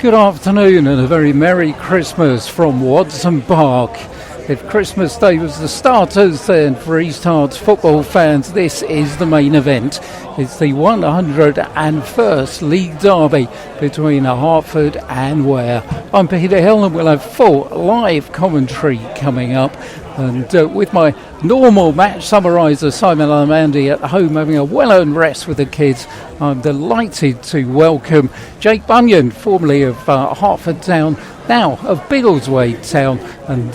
Good afternoon and a very Merry Christmas from Watson Park. If Christmas Day was the starters, then for East Harts football fans, this is the main event. It's the 101st League Derby between Hertford and Ware. I'm Peter Hill and we'll have full live commentary coming up. And with my normal match summariser Simon Alamandi at home having a well-earned rest with the kids, I'm delighted to welcome Jake Bunyan, formerly of Hertford Town, now of Biggleswade Town. And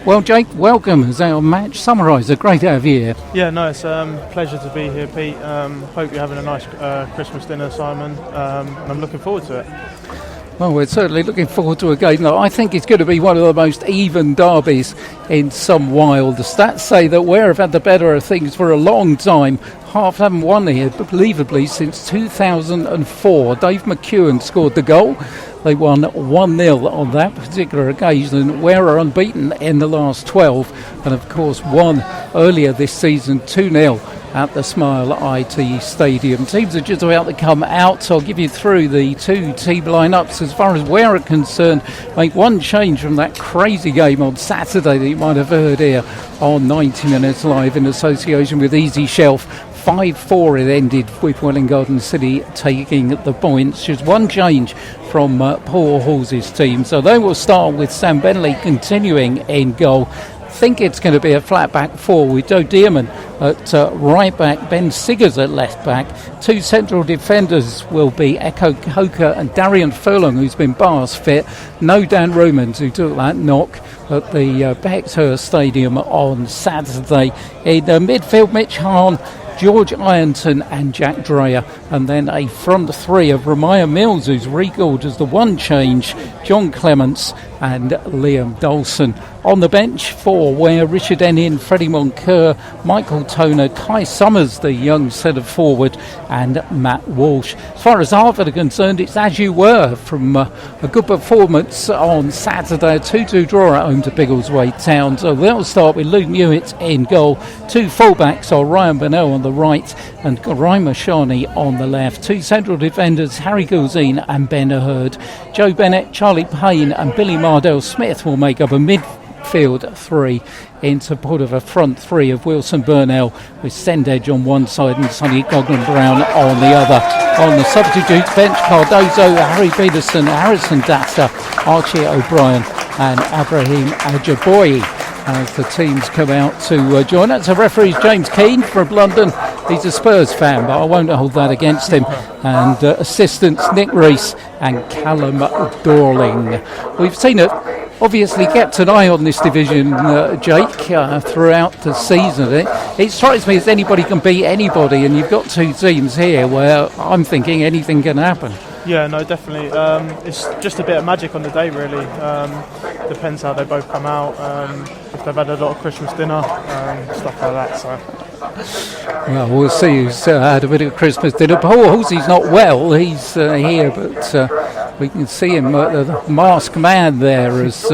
well, Jake, welcome as our match summariser. Great to have you here. Yeah, no, it's a pleasure to be here, Pete. Hope you're having a nice Christmas dinner, Simon, and I'm looking forward to it. Well, we're certainly looking forward to a game that I think it's going to be one of the most even derbies in some while. The stats say that Ware have had the better of things for a long time. Half haven't won here, believably, since 2004. Dave McEwen scored the goal. They won 1-0 on that particular occasion. Ware are unbeaten in the last 12 and, of course, won earlier this season 2-0 at the Smile IT Stadium. Teams are just about to come out, so I'll give you through the two team lineups. As far as Ware are concerned, make one change from that crazy game on Saturday that you might have heard here on 90 Minutes Live in association with Easy Shelf. 5-4 it ended with Welwyn Garden City taking the points. Just one change from Paul Hall's team. So they will start with Sam Bentley continuing in goal. I think it's going to be a flat back four with Joe Dearman at right back, Ben Siggers at left back. Two central defenders will be Echo Coker and Darian Furlong, who's been bars fit. No Dan Romans, who took that knock at the Bexhurst Stadium on Saturday. In midfield, Mitch Hahn, George Ironton and Jack Dreyer, and then a front three of Ramiah Mills, who's recalled as the one change, John Clements and Liam Dawson. On the bench for Ware, Richard Ennin, Freddie Moncur, Michael Toner, Kai Summers, the young centre forward, and Matt Walsh. As far as Hertford are concerned, it's as you were from a good performance on Saturday, a 2-2 draw at home to Biggleswade Town. So they'll start with Luke Newitt in goal. Two fullbacks are Ryan Burnell on the right and Ryan Mashani on the left. Two central defenders, Harry Gulzine and Ben Hurd. Joe Bennett, Charlie Payne and Billy Mardell Smith will make up a midfield three in support of a front three of Wilson Burnell with Sendedge on one side and Sonny Goglin Brown on the other. On the substitute bench, Cardozo, Harry Peterson, Harrison Dassa, Archie O'Brien and Abraham Ajaboy as the teams come out to join us. The referee is James Keane from London. He's a Spurs fan, but I won't hold that against him. And assistants Nick Rees and Callum Dorling. We've seen it. Obviously kept an eye on this division, Jake, throughout the season. It strikes me as anybody can beat anybody, and you've got two teams here where I'm thinking anything can happen. Yeah, no, definitely. It's just a bit of magic on the day, really. Depends how they both come out. If they've had a lot of Christmas dinner, stuff like that. So. Well, we'll see who's had a bit of Christmas dinner. Paul Halsey's not well. He's here, but we can see him, the masked man there, as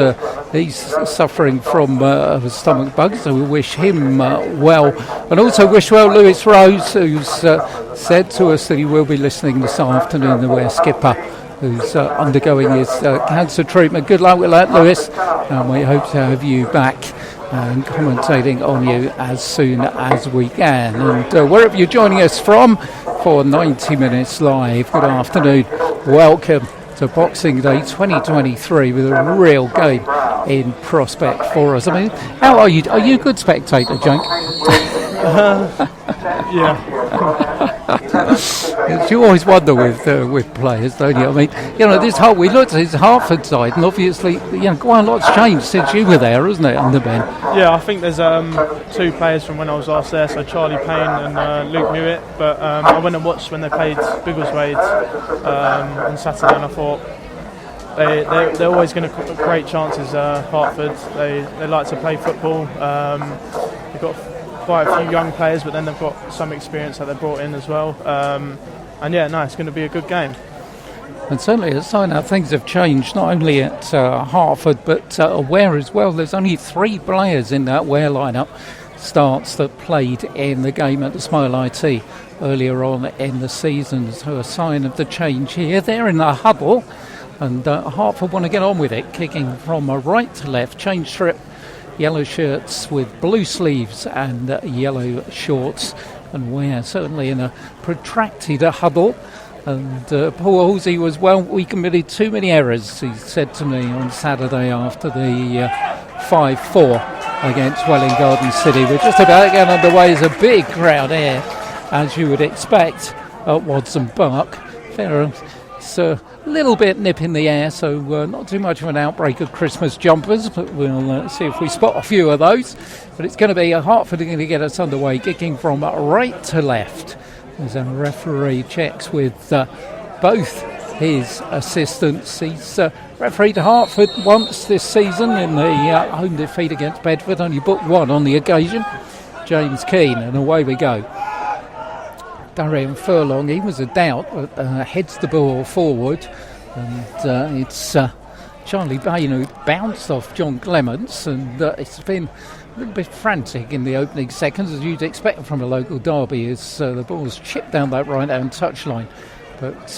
he's suffering from a stomach bug. So we wish him well. And also wish well Lewis Rose, who's said to us that he will be listening this afternoon, the Ware skipper, who's undergoing his cancer treatment. Good luck with that, Lewis. And we hope to have you back and commentating on you as soon as we can. And wherever you're joining us from for 90 Minutes Live, good afternoon. Welcome to Boxing Day 2023 with a real game in prospect for us. I mean, how are you? Are you a good spectator, Jake? Yeah. You always wonder with players, don't you? I mean, this whole, we looked at his Hertford side, and obviously, quite a lot's changed since you were there, hasn't it, under Ben? Yeah, I think there's two players from when I was last there, so Charlie Payne and Luke Newitt. But I went and watched when they played Biggleswade on Saturday, and I thought they're always going to create chances. Hertford, they like to play football. They've got quite a few young players, but then they've got some experience that they brought in as well. And yeah, no, it's going to be a good game. And certainly a sign how things have changed, not only at Hertford, but Ware as well. There's only three players in that Ware lineup starts that played in the game at the Smile IT earlier on in the season. So a sign of the change here. They're in the huddle. And Hertford want to get on with it, kicking from right to left, change strip, yellow shirts with blue sleeves and yellow shorts. And Ware certainly in a protracted huddle. And Paul Halsey was, we committed too many errors, he said to me on Saturday after the 5-4 against Welwyn Garden City. We're just about to get underway. There's a big crowd here, as you would expect, at Watson Park. It's a little bit nip in the air, so not too much of an outbreak of Christmas jumpers, but we'll see if we spot a few of those. But it's going to be Hertford going to get us underway, kicking from right to left. As a referee checks with both his assistants. He's refereed Hertford once this season in the home defeat against Bedford, only booked one on the occasion. James Keane, and away we go. Darian Furlong, he was a doubt, but heads the ball forward. And it's Charlie Bain who bounced off John Clements, and it's been a little bit frantic in the opening seconds, as you'd expect from a local derby, as the ball's chipped down that right-hand touchline. But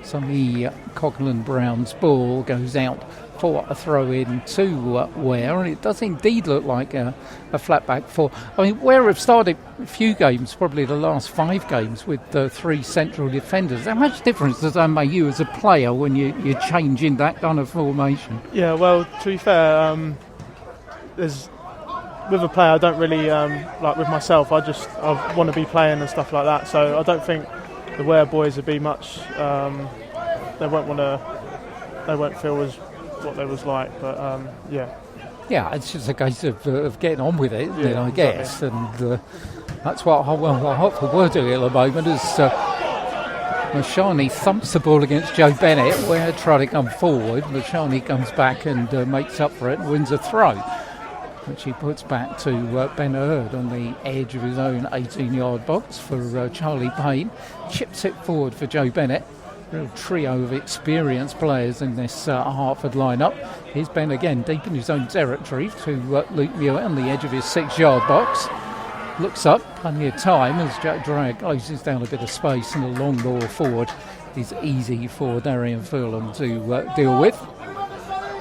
Sonny Coghlan-Brown's ball goes out for a throw-in to Ware, and it does indeed look like a flat-back four. I mean, Ware have started a few games, probably the last 5 games, with 3 central defenders. How much difference does that make you as a player when you're changing that kind of formation? Yeah, well, to be fair, with a player, I don't really like with myself. I want to be playing and stuff like that. So I don't think the Ware boys would be much. They won't feel as what they was like. But yeah. Yeah, it's just a case of getting on with it, yeah, I guess, exactly. And that's what Hertford were doing at the moment. As Mashani thumps the ball against Joe Bennett, Ware trying to come forward. Mashani comes back and makes up for it and wins a throw, which he puts back to Ben Hurd on the edge of his own 18-yard box for Charlie Payne. Chips it forward for Joe Bennett. Real trio of experienced players in this Hertford lineup. Here's Ben again, deep in his own territory to Luke Muir on the edge of his 6-yard box. Looks up, plenty of time as Jack Dreyer closes down a bit of space, and a long ball forward is easy for Darian Furlong to deal with.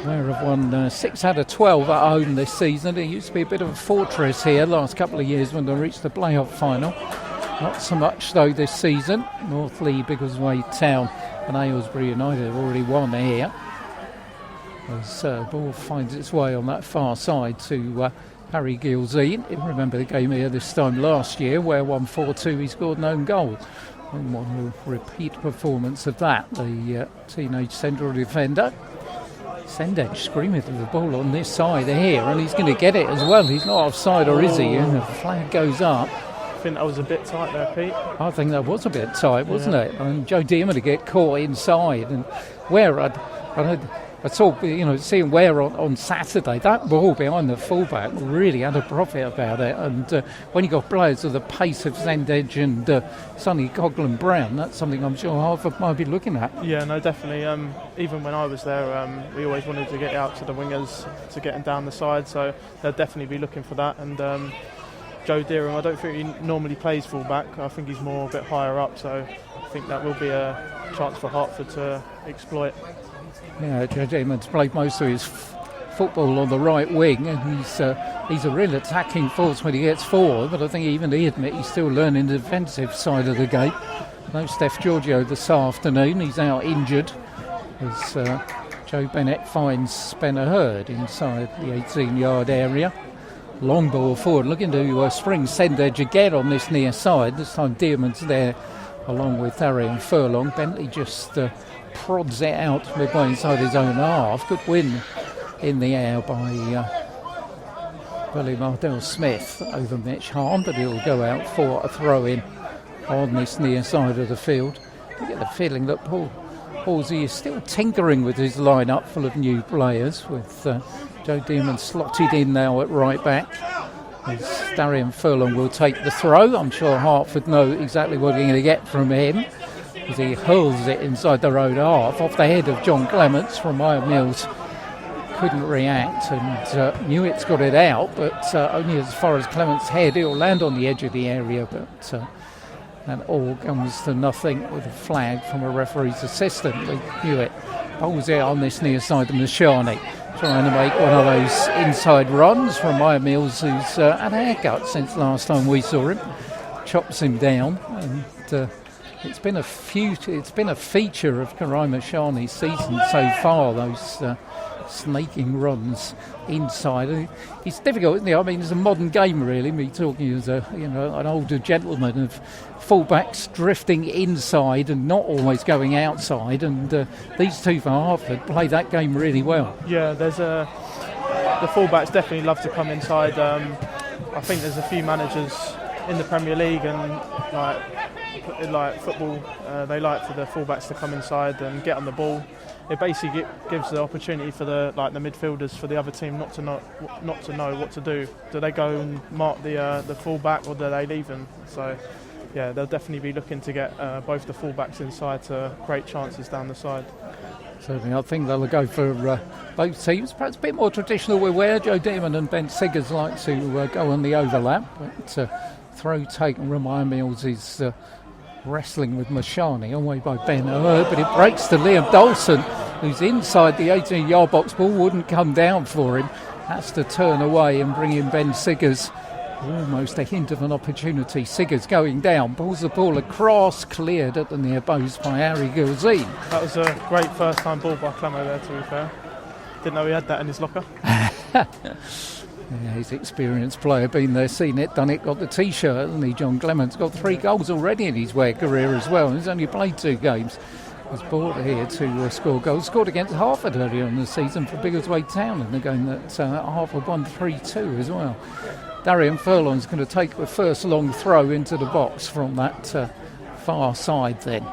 Ware have won 6 out of 12 at home this season. It used to be a bit of a fortress here last couple of years when they reached the playoff final. Not so much though this season. North Lee, Biggleswade Town and Aylesbury United have already won here. As the ball finds its way on that far side to Harry Gilsey. Remember the game here this time last year where 1-4-2 he scored an own goal. And one repeat performance of that. The teenage central defender. Sendage screaming for the ball on this side here, and he's going to get it as well. He's not offside, or is he? And the flag goes up. I think that was a bit tight there, Pete. I think that was a bit tight, wasn't it? And Joe Dearman to get caught inside, and Ware I saw, seeing Ware on Saturday, that ball behind the fullback really had a profit about it. And when you got players of the pace of Sendage and Sonny Coghlan-Brown, that's something I'm sure Hertford might be looking at. Yeah, no, definitely. Even when I was there, we always wanted to get out to the wingers to get them down the side, so they'll definitely be looking for that. And Joe Dearham, I don't think he normally plays fullback. I think he's more a bit higher up, so I think that will be a chance for Hertford to exploit. Yeah, Joe Dearman's played most of his football on the right wing, and he's a real attacking force when he gets forward, but I think even he admits he's still learning the defensive side of the game. No Steph Giorgio this afternoon, he's out injured as Joe Bennett finds Ben Hurd inside the 18-yard area. Long ball forward, looking to spring Sendage again on this near side. This time Dearman's there along with Darian Furlong. Bentley just prods it out midway inside his own half. Good win in the air by Billy Mardell-Smith over Mitch Hahn, but he'll go out for a throw-in on this near side of the field. You get the feeling that Paul Halsey is still tinkering with his lineup full of new players, with Joe Dearman slotted in now at right back. As Darian Furlong will take the throw. I'm sure Hertford know exactly what they're going to get from him, as he hurls it inside their own half off the head of John Clements from Iron Mills. Couldn't react, and Newitt's got it out, but only as far as Clements' head. It'll land on the edge of the area, but and all comes to nothing with a flag from a referee's assistant, Luke Newitt. Ball's out on this near side of Mashani, trying to make one of those inside runs from Maya Mills, who's had a haircut since last time we saw him. Chops him down, and it's been a feature of Karai Mashani's season so far, those snaking runs inside. It's difficult, isn't it? I mean, it's a modern game, really. Me talking as an older gentleman of fullbacks drifting inside and not always going outside. And these two for Hertford play that game really well. Yeah, the fullbacks definitely love to come inside. I think there's a few managers in the Premier League and like football, they like for the fullbacks to come inside and get on the ball. It basically gives the opportunity for the midfielders for the other team not to know what to do. Do they go and mark the fullback, or do they leave him? So yeah, they'll definitely be looking to get both the fullbacks inside to create chances down the side. Certainly, I think they'll go for both teams. Perhaps a bit more traditional with Ware. Joe Damon and Ben Siggers like to go on the overlap, but throw taken. Ramaya Mills is wrestling with Mashani, away by Ben Hurd, but it breaks to Liam Dawson, who's inside the 18-yard box. Ball wouldn't come down for him. Has to turn away and bring in Ben Siggers. Almost a hint of an opportunity. Siggers going down, pulls the ball across, cleared at the near post by Harry Gilzine. That was a great first-time ball by Clemo there, to be fair. Didn't know he had that in his locker. Yeah, he's an experienced player, been there, seen it, done it, got the T-shirt, hasn't he? John Clements got 3 goals already in his Ware career as well. He's only played 2 games. Was brought here to score goals. Scored against Hertford earlier in the season for Biggleswade Town in the game that Hertford won 3-2 as well. Darian Furlong's going to take the first long throw into the box from that far side then.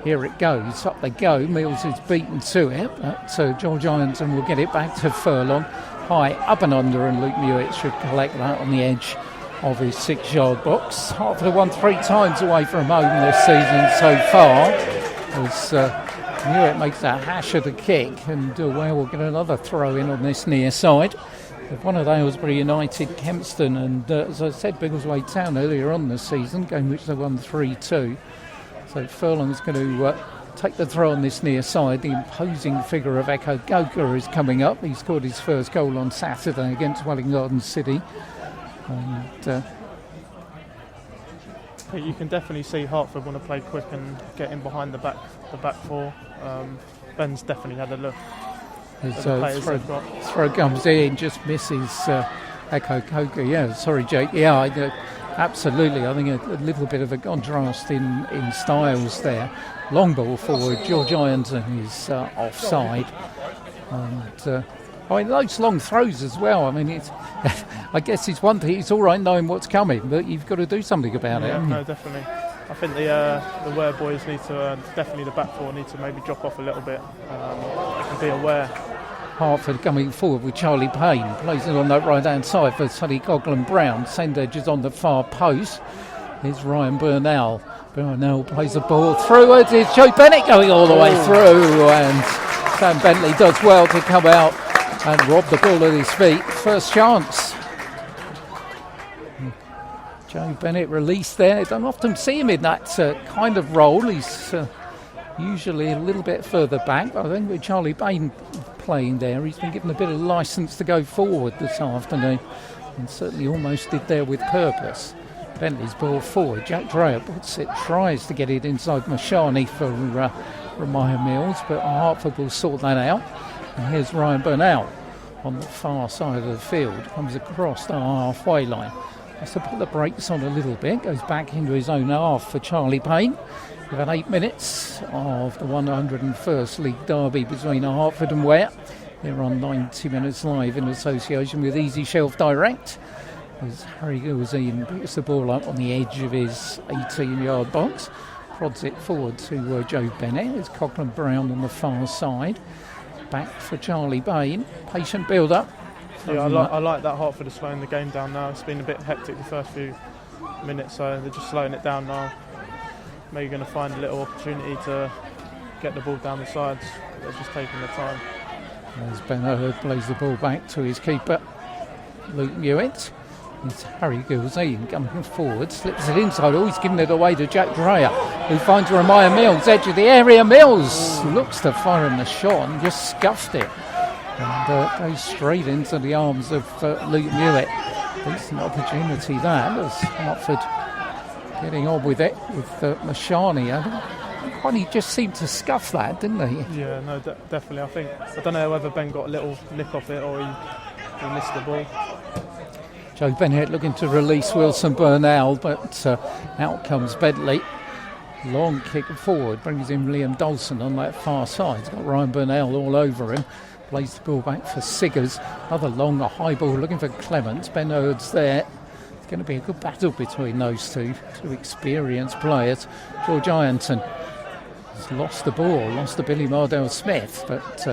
Here it goes, up they go. Mills is beaten to it, but George Ironton will get it back to Furlong. High, up and under, and Luke Mewett should collect that on the edge of his 6-yard box. Hertford have won 3 times away from home this season so far, as Mewett makes a hash of the kick, and Ware will get another throw in on this near side. They've won at Aylesbury United, Kempston, and as I said, Biggleswade Town earlier on this season, game which they won 3-2. So Furlong's going to take the throw on this near side. The imposing figure of Echo Goka is coming up. He scored his first goal on Saturday against Welling Garden City. And you can definitely see Hertford want to play quick and get in behind the back four. Ben's definitely had a look. Throw comes in, just misses Echo Goka. Yeah, sorry, Jake. Yeah, absolutely. I think a little bit of a contrast in styles there. Long ball forward. George Ironton is offside. And those long throws as well. I mean, it's. I guess it's one thing. It's all right knowing what's coming, but you've got to do something about it. No, definitely. I think the Ware boys need to definitely the back four need to maybe drop off a little bit and be aware. Hertford coming forward with Charlie Payne, plays it on that right-hand side for Sonny Coghlan-Brown. Send edge is on the far post. Here's Ryan Burnell. Burnell plays the ball through. It is Joe Bennett going all the way through, and Sam Bentley does well to come out and rob the ball at his feet. First chance. Joe Bennett released there. I don't often see him in that kind of role. He's usually a little bit further back. I think with Charlie Payne playing there, he's been given a bit of licence to go forward this afternoon, and certainly almost did there with purpose. Bentley's ball forward. Jack Dreyer puts it, tries to get it inside Mashani for Ramaya Mills, but Hertford will sort that out. And here's Ryan Burnell on the far side of the field, comes across the halfway line. Has to put the brakes on a little bit, goes back into his own half for Charlie Payne. We've had 8 minutes of the 101st League derby between Hertford and Ware. They're on 90 Minutes Live in association with Easy Shelf Direct. As Harry Gilzine picks the ball up on the edge of his 18-yard box, prods it forward to Joe Bennett. There's Coghlan-Brown on the far side. Back for Charlie Payne. Patient build-up. Yeah, I like that Hertford are slowing the game down now. It's been a bit hectic the first few minutes, so they're just slowing it down now. Maybe going to find a little opportunity to get the ball down the sides. They're just taking their time. As Ben Hurd plays the ball back to his keeper, Luke Mewett. It's Harry Gilzine coming forward, slips it inside. Oh, he's giving it away to Jack Dreyer, who finds Remiah Mills, edge of the area. Mills looks to fire him the shot and just scuffed it. And goes straight into the arms of Luke Newitt. Decent opportunity that as Hertford getting on with it with Mashani. He just seemed to scuff that, didn't he? Yeah, no, definitely. I don't know whether Ben got a little nick off it or he missed the ball. Joe Bennett looking to release Wilson Burnell, but out comes Bentley. Long kick forward, brings in Liam Dawson on that far side. He's got Ryan Burnell all over him. Plays the ball back for Siggers. Another long, a high ball looking for Clements. Ben Hurd's there. It's going to be a good battle between those two experienced players. George Ironton has lost the ball, lost to Billy Mardell Smith, but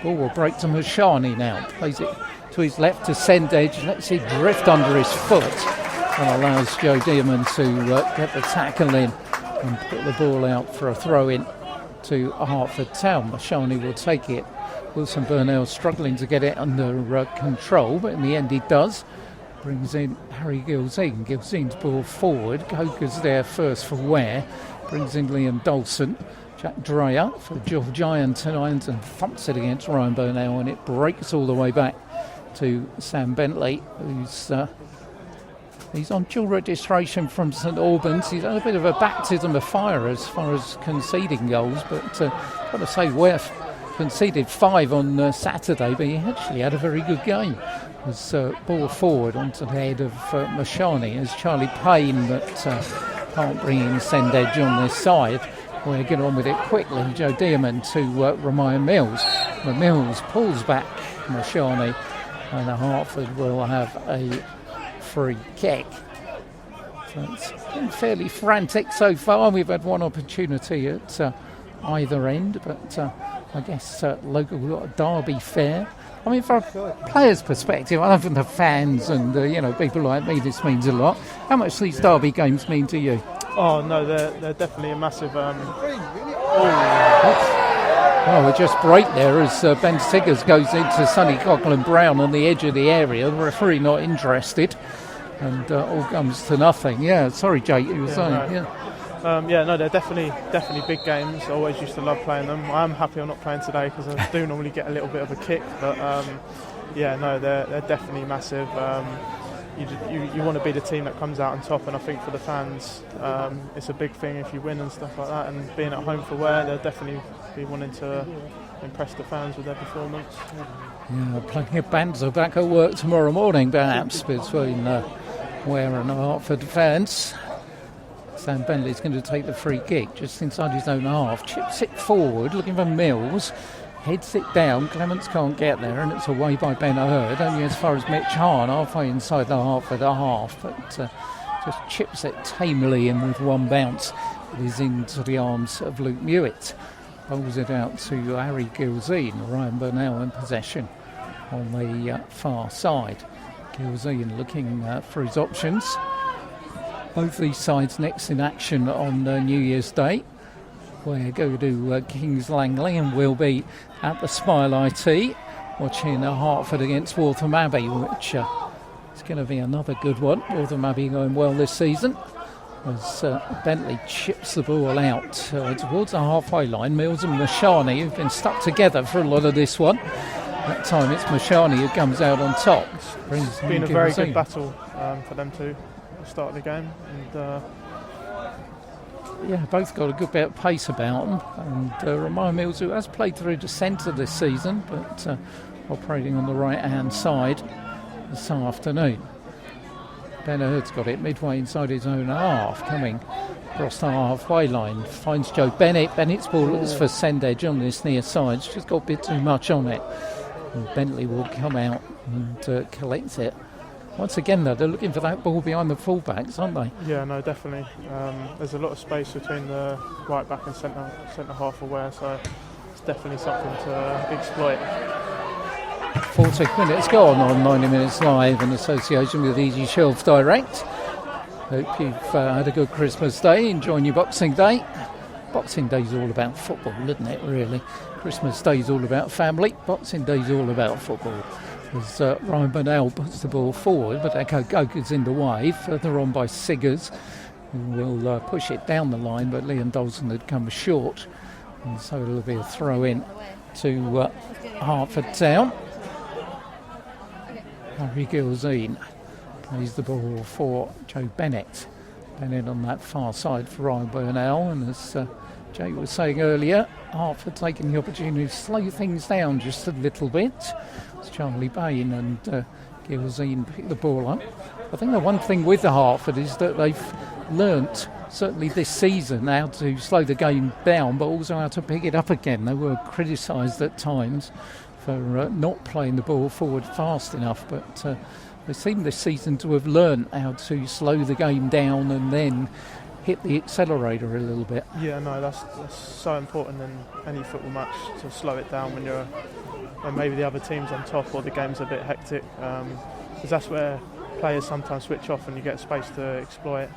ball will break to Mashani now. Plays it to his left to Sendage, lets it drift under his foot and allows Joe Dearman to get the tackle in and put the ball out for a throw in to Hertford Town. Mashani will take it. Wilson Burnell struggling to get it under control, but in the end he does. Brings in Harry Gilzine. Gilzine's ball forward. Coker's there first for Ware. Brings in Liam Dawson. Jack Dreyer for George Ironton. Ironton thumps it against Ryan Burnell and it breaks all the way back to Sam Bentley, who's he's on dual registration from St Albans. He's had a bit of a baptism of fire as far as conceding goals, but got to say, Ware conceded 5 on Saturday, but he actually had a very good game. Was ball forward onto the head of Mashani as Charlie Payne, but can't bring in Sendage on this side. We'll get on with it quickly. Joe Dearman to Remiah Mills. Mills pulls back Mashani, and Hertford will have a free kick. So it's been fairly frantic so far. We've had one opportunity at either end, but I guess local derby fair. I mean, from a player's perspective, other than the fans and people like me, this means a lot. How much these derby games mean to you? Oh no, they're definitely a massive. Well, we just break there as Ben Siggers goes into Sonny Coughlin Brown on the edge of the area. The referee not interested, and all comes to nothing. Yeah, sorry, Jake, you were saying. No, they're definitely big games. I always used to love playing them. I am happy I'm not playing today because I do normally get a little bit of a kick. But they're definitely massive. You want to be the team that comes out on top, and I think for the fans, it's a big thing if you win and stuff like that. And being at home for Ware, they'll definitely be wanting to impress the fans with their performance. Yeah, plenty of bands are back at work tomorrow morning, perhaps, between Ware and Hertford fans. Sam Bentley's going to take the free kick just inside his own half, chips it forward, looking for Mills, heads it down. Clements can't get there, and it's away by Ben Hurd, only as far as Mitch Hahn, halfway inside the Hertford half, but just chips it tamely in with one bounce. It is into the arms of Luke Newitt. Bowls it out to Harry Gilzine. Ryan Burnell in possession on the far side. Gilzine looking for his options. Both these sides next in action on New Year's Day. We go to Kings Langley and we'll be at the Smile IT watching Hertford against Waltham Abbey, which is going to be another good one. Waltham Abbey going well this season as Bentley chips the ball out towards the halfway line. Mills and Mashani have been stuck together for a lot of this one. That time it's Mashani who comes out on top. It's been a very good battle for them two at the start of the game. And both got a good bit of pace about them. And Remiah Mills, who has played through the centre this season, but operating on the right-hand side this afternoon. Ben Hurd's got it midway inside his own half, coming across the halfway line. Finds Joe Bennett. Bennett's ball looks for Sendage on this near side. It's just got a bit too much on it. And Bentley will come out and collect it. Once again, though, they're looking for that ball behind the fullbacks, aren't they? Yeah, no, definitely. There's a lot of space between the right back and centre half of Ware, so it's definitely something to exploit. 40 minutes gone on 90 Minutes Live in association with Easy Shelf Direct. Hope you've had a good Christmas day, enjoying your Boxing Day. Boxing Day's all about football, isn't it, really? Christmas Day's all about family, Boxing Day's all about football. as Ryan Burnell puts the ball forward, but Echo Goka's in the way, further on by Siggers, who will push it down the line, but Liam Dolson had come short, and so it'll be a throw in to Hertford Town. Harry Gilzine plays the ball for Joe Bennett. Bennett on that far side for Ryan Burnell, and as Jay was saying earlier, Hertford taking the opportunity to slow things down just a little bit. It's Charlie Bain and Gilzine pick the ball up. I think the one thing with the Hertford is that they've learnt, certainly this season, how to slow the game down, but also how to pick it up again. They were criticised at times for not playing the ball forward fast enough, but they seem this season to have learnt how to slow the game down and then hit the accelerator a little bit. Yeah, no, that's so important in any football match, to slow it down when maybe the other team's on top or the game's a bit hectic, because that's where players sometimes switch off and you get space to exploit.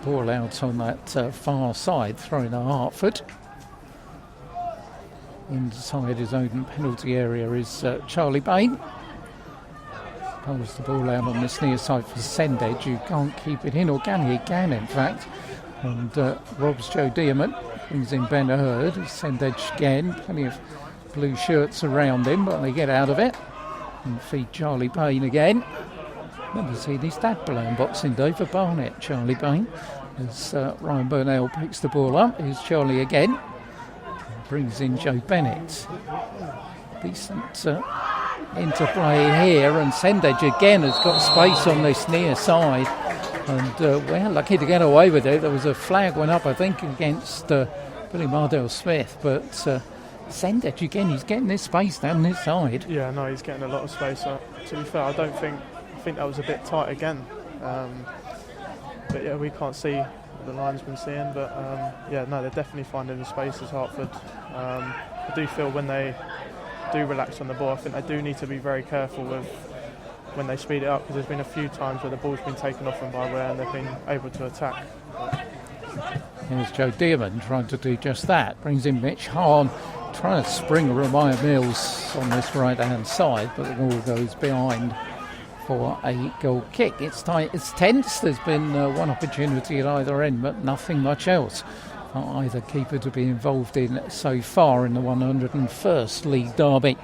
Ball out on that far side, throwing to Hertford. Inside his own penalty area is Charlie Bain. Pulls the ball out on this near side for Sendage, who can't keep it in, or can he? Can, in fact. And robs Joe Dearman. Brings in Ben Hurd. Sendage again. Plenty of blue shirts around him, but they get out of it. And feed Charlie Bain again. Never seen his dad play on Boxing Day for Barnet, Charlie Bain. As Ryan Burnell picks the ball up, here's Charlie again. Brings in Joe Bennett. Decent interplay here, and Sendage again has got space on this near side, and we're lucky to get away with it. There was a flag went up, I think, against Billy Mardell Smith, but Sendage again, he's getting this space down this side. Yeah, no, he's getting a lot of space. To be fair, I think that was a bit tight again, but yeah, we can't see the linesman seeing, but yeah, no, they're definitely finding the spaces, Hertford. I do feel when they do relax on the ball, I think they do need to be very careful with when they speed it up, because there's been a few times where the ball's been taken off them by Ware and they've been able to attack. Here's Joe Dearman trying to do just that. Brings in Mitch Hahn, trying to spring Remiah Mills on this right hand side, but the ball goes behind for a goal kick. It's tight, it's tense. There's been one opportunity at either end, but nothing much else for either keeper to be involved in so far in the 101st League derby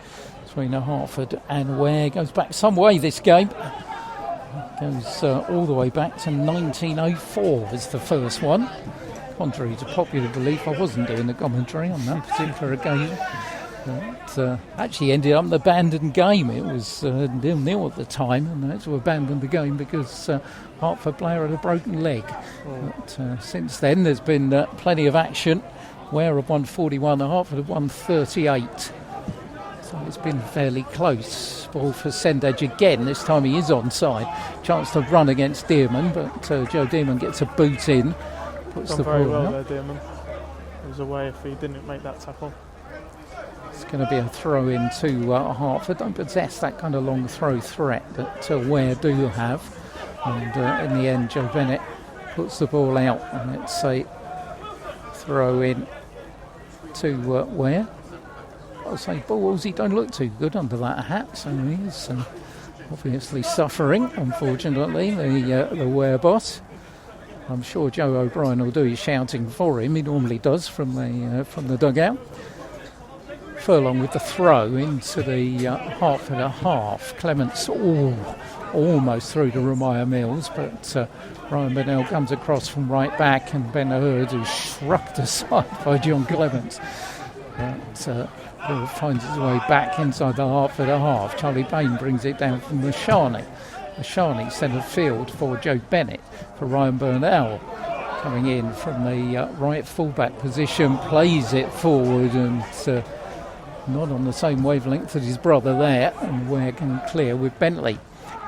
between Hertford and Ware. Goes back some way, this game. Goes all the way back to 1904 was the first one. Contrary to popular belief, I wasn't doing the commentary on that particular occasion. It actually ended up an abandoned game. It was 0-0 at the time, and they had to abandon the game because Hertford player had a broken leg. But since then there's been plenty of action. Ware have won 41, Hertford have won 38. So it's been fairly close. Ball for Sendage again. This time he is onside. Chance to run against Dearman, but Joe Dearman gets a boot in. Puts the very ball well up. there, Dearman. It was away if he didn't make that tackle. It's going to be a throw in to Hertford. Don't possess that kind of long throw threat that Ware do have. And in the end, Joe Bennett puts the ball out, and it's a throw in to Ware. I'll say Ballsy don't look too good under that hat, so he's obviously suffering, unfortunately, the Ware boss. I'm sure Joe O'Brien will do his shouting for him. He normally does from the dugout. Furlong with the throw into the Hertford half. Clements almost through to Remiah Mills, but Ryan Burnell comes across from right back, and Ben Hurd is shrugged aside by John Clements. But ball finds its way back inside the Hertford half. Charlie Bain brings it down from Mashani. Mashani centre field for Joe Bennett, for Ryan Burnell. Coming in from the right fullback position, plays it forward, and not on the same wavelength as his brother there, and Ware can clear with Bentley.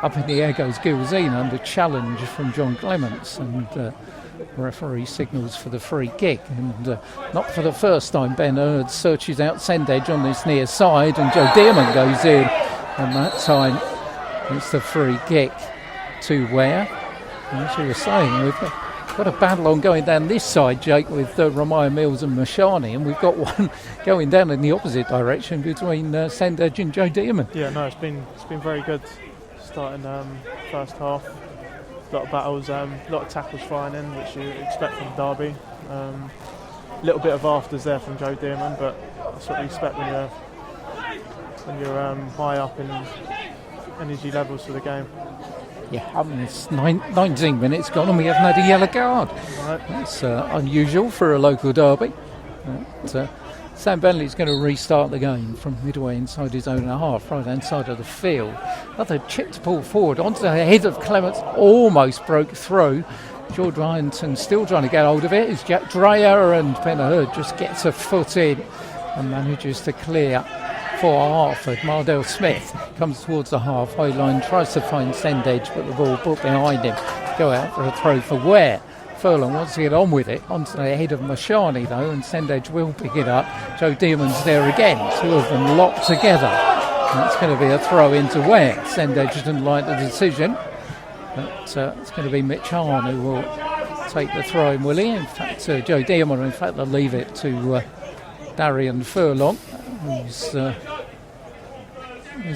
Up in the air goes Gilzine under challenge from John Clements, and referee signals for the free kick. And not for the first time, Ben Hurd searches out Sendage on this near side, and Joe Dearman goes in, and that time it's the free kick to Ware. As you were saying, with got a battle on going down this side, Jake, with Ramaya Mills and Mashani, and we've got one going down in the opposite direction between Sandage and Joe Dearman. Yeah, no, it's been very good starting first half. A lot of battles, a lot of tackles flying in, which you expect from Derby. A little bit of afters there from Joe Dearman, but that's what you expect when you're high up in energy levels for the game. Yeah, I mean, it's 19 minutes gone and we haven't had a yellow card. Right. That's unusual for a local derby. Sam Bentley's going to restart the game from midway inside his own half, right-hand side of the field. Another chipped ball forward onto the head of Clements, almost broke through. George Ironton still trying to get hold of it. It's Jack Dreyer, and Ben Hurd just gets a foot in and manages to clear for Hertford. Mardell Smith comes towards the halfway line, tries to find Sendage, but the ball put behind him. Go out for a throw for Ware. Furlong wants to get on with it, onto the head of Mashani though, and Sendage will pick it up. Joe Dearman's there again, two of them locked together. That's going to be a throw into Ware. Sendage didn't like the decision, but it's going to be Mitch Hahn who will take the throw in, will he? In fact, Joe Dearman, in fact, they'll leave it to Darian Furlong, who's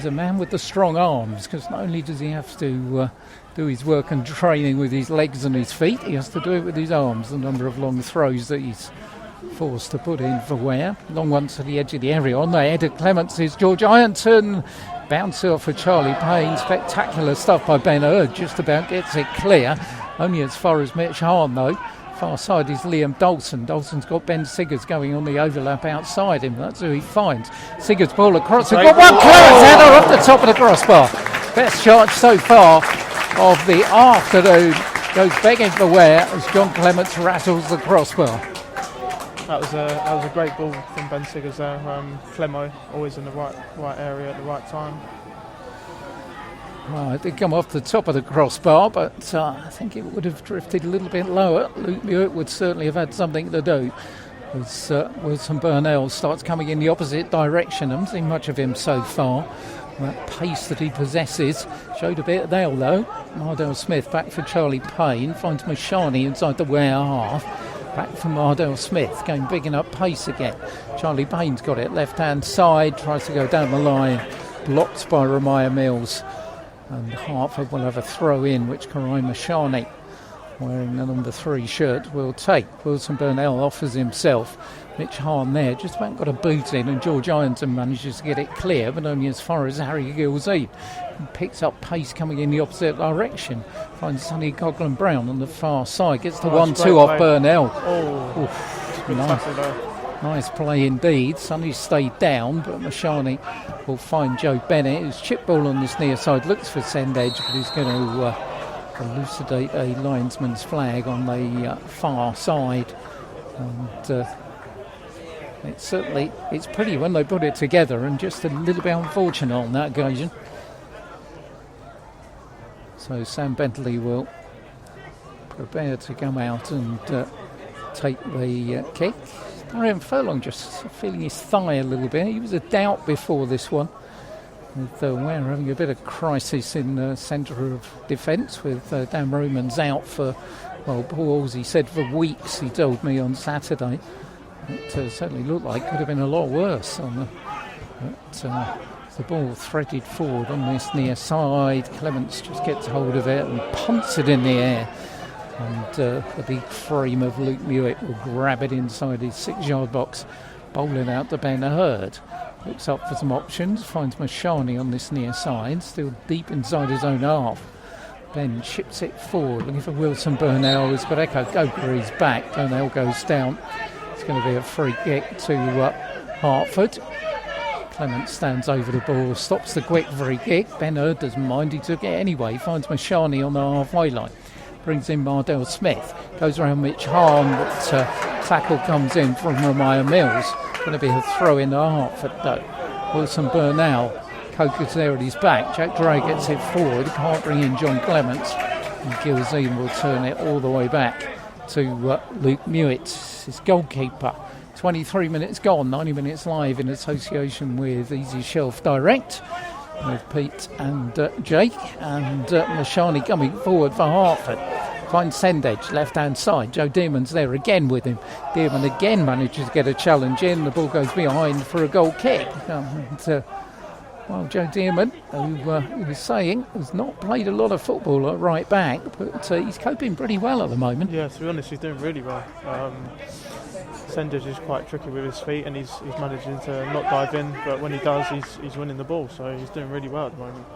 a man with the strong arms, because not only does he have to do his work and training with his legs and his feet, he has to do it with his arms. The number of long throws that he's forced to put in for Ware. Long one to the edge of the area. On the head of Clements is George Ironton. Bounce off for Charlie Payne. Spectacular stuff by Ben Hurd. Just about gets it clear. Only as far as Mitch Hahn though. Far side is Liam Dawson. Dawson's got Ben Siggers going on the overlap outside him. That's who he finds. Siggers ball across. He's got one Clements header off the top of the crossbar. Best charge so far of the afternoon. Goes begging for Ware as John Clements rattles the crossbar. That was a great ball from Ben Siggers there. Clemo always in the right area at the right time. Well, it did come off the top of the crossbar, but I think it would have drifted a little bit lower. Luke Mewett would certainly have had something to do. As Wilson Burnell starts coming in the opposite direction. I haven't seen much of him so far. That pace that he possesses showed a bit there though. Mardell Smith back for Charlie Payne, finds Mashani inside the Ware half. Back for Mardell Smith, going big enough pace again. Charlie Payne's got it left hand side, tries to go down the line, blocked by Ramaya Mills. And Hertford will have a throw in, which Karai Mashani, wearing the number 3 shirt, will take. Wilson Burnell offers himself. Mitch Hahn there, just about got a boot in, and George Ironton manages to get it clear, but only as far as Harry Gilsey. And picks up pace coming in the opposite direction. Finds Sonny Coughlin Brown on the far side. Gets the 1-2 off Burnell. Nice play indeed. Sonny stayed down, but Mashani will find Joe Bennett, who's chip ball on this near side. Looks for Sendage, but he's going to elucidate a linesman's flag on the far side. And it's pretty when they put it together, and just a little bit unfortunate on that occasion. So Sam Bentley will prepare to come out and take the kick. Darian Furlong just feeling his thigh a little bit. He was a doubt before this one, with Ware having a bit of crisis in the centre of defence, with Dan Romans out for, well, Paul Halsey said for weeks, he told me on Saturday. It certainly looked like it could have been a lot worse. The ball threaded forward on this near side. Clements just gets hold of it and punts it in the air. And the big frame of Luke Mewett will grab it inside his 6-yard box, bowling out to Ben Hurd. Looks up for some options, finds Mashani on this near side, still deep inside his own half. Ben chips it forward, looking for Wilson Burnell, as Barreco go for his back. Burnell goes down. It's going to be a free kick to Hertford. Clement stands over the ball, stops the quick free kick. Ben Hurd doesn't mind, he took it anyway. Finds Mashani on the halfway line. Brings in Mardell Smith. Goes around Mitch Hahn, but tackle comes in from Ramaya Mills. Going to be a throw in to Hertford though. Wilson Burnell. Coke is there at his back. Jack Dray gets it forward. Can't bring in John Clements. And Gilzine will turn it all the way back to Luke Mewett, his goalkeeper. 23 minutes gone, 90 minutes live in association with Easy Shelf Direct, with Pete and Jake, and Mashani coming forward for Hertford. finds Sendage, left-hand side. Joe Dearman's there again with him. Dearman again manages to get a challenge in. The ball goes behind for a goal kick. Well, Joe Dearman, who he was saying, has not played a lot of football at right back, but he's coping pretty well at the moment. Yeah, to be honest, he's doing really well. Sendage is quite tricky with his feet, and he's managing to not dive in, but when he does, he's winning the ball, so he's doing really well at the moment.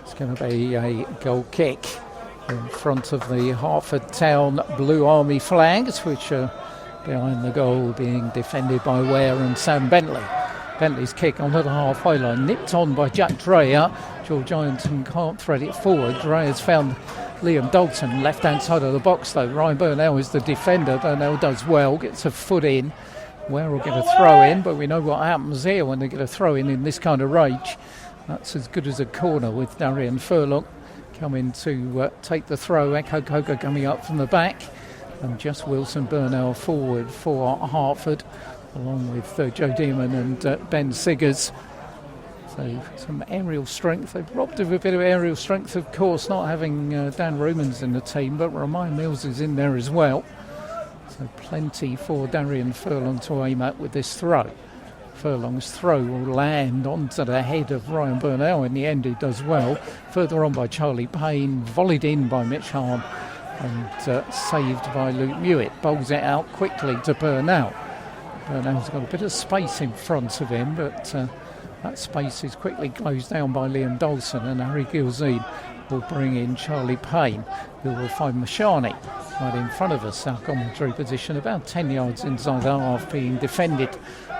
It's going to be a goal kick in front of the Hertford Town Blue Army flags, which are behind the goal, being defended by Ware and Sam Bentley. Bentley's kick onto the halfway line, nipped on by Jack Dreyer. George Ironton can't thread it forward. Dreyer's found Liam Dalton, left-hand side of the box though. Ryan Burnell is the defender. Burnell does well, gets a foot in. Ware will get a throw in, but we know what happens here when they get a throw in this kind of rage. That's as good as a corner with Darian Furlong coming to take the throw. Echo Coker coming up from the back, and just Wilson Burnell forward for Hertford, along with Joe Dearman and Ben Siggers. So some aerial strength. They've robbed of a bit of aerial strength, of course, not having Dan Rumans in the team, but Ryan Mills is in there as well. So plenty for Darian Furlong to aim at with this throw. Furlong's throw will land onto the head of Ryan Burnell. In the end, he does well. Further on by Charlie Payne, volleyed in by Mitch Hahn, and saved by Luke Mewett. Bowls it out quickly to Burnell. Burnell's got a bit of space in front of him, but that space is quickly closed down by Liam Dawson, and Harry Gilzean will bring in Charlie Payne, who will find Mashani right in front of us. Our commentary position about 10 yards inside the half, being defended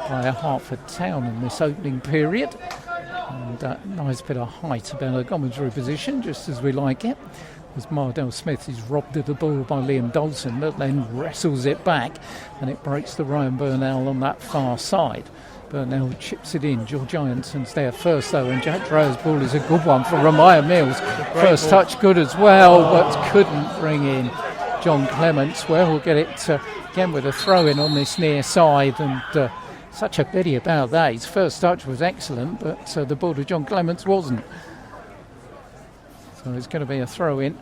by a Hertford Town in this opening period. And a nice bit of height about a commentary position, just as we like it, as Mardell Smith is robbed of the ball by Liam Dawson, that then wrestles it back, and it breaks to Ryan Burnell on that far side. Burnell chips it in. George Ironton's there first though, and Jack Dreyer's ball is a good one for Ramiah Mills. First touch good as well, but couldn't bring in John Clements. Well, we'll get it again with a throw in on this near side, and such a pity about that. His first touch was excellent, but the ball to John Clements wasn't. So it's going to be a throw in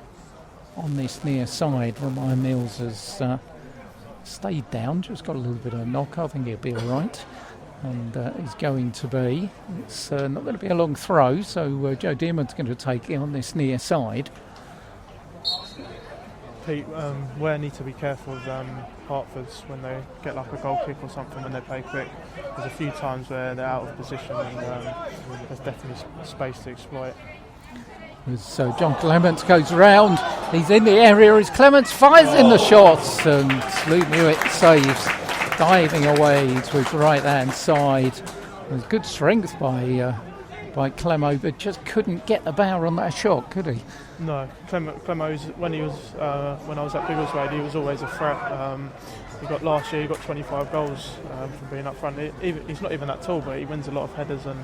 on this near side. Ramiah Mills has stayed down, just got a little bit of a knock. I think he'll be all right. And it's going to be, it's not going to be a long throw, so Joe Dearman's going to take it on this near side. Pete, Ware need to be careful with Hertford's when they get like a goal kick or something when they play quick. There's a few times where they're out of position, and there's definitely space to exploit. So John Clements goes round, he's in the area as Clements fires in the shots, and Luke Mewett saves, diving away to his right hand side. There's good strength by Clemo, but just couldn't get the bar on that shot, could he? No, Clemo's when I was at Biggleswade, he was always a threat. Last year he got 25 goals from being up front. He's not even that tall, but he wins a lot of headers, and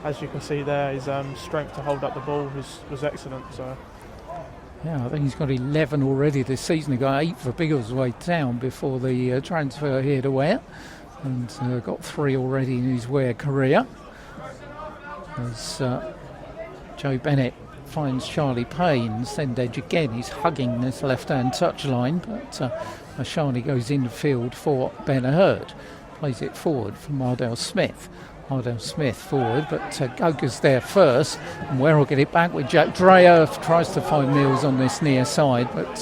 as you can see there, his strength to hold up the ball was excellent. So. Yeah, I think he's got 11 already this season. He got 8 for Biggleswade Town before the transfer here to Ware, and got 3 already in his Ware career. As Joe Bennett finds Charlie Payne, Sendage again, he's hugging this left-hand touchline, but Mashani goes infield for Ben Hurd, plays it forward for Mardell Smith. Mardell Smith forward, but Goga's there first, and Ware will get it back with Jack Dreyer, tries to find Mills on this near side, but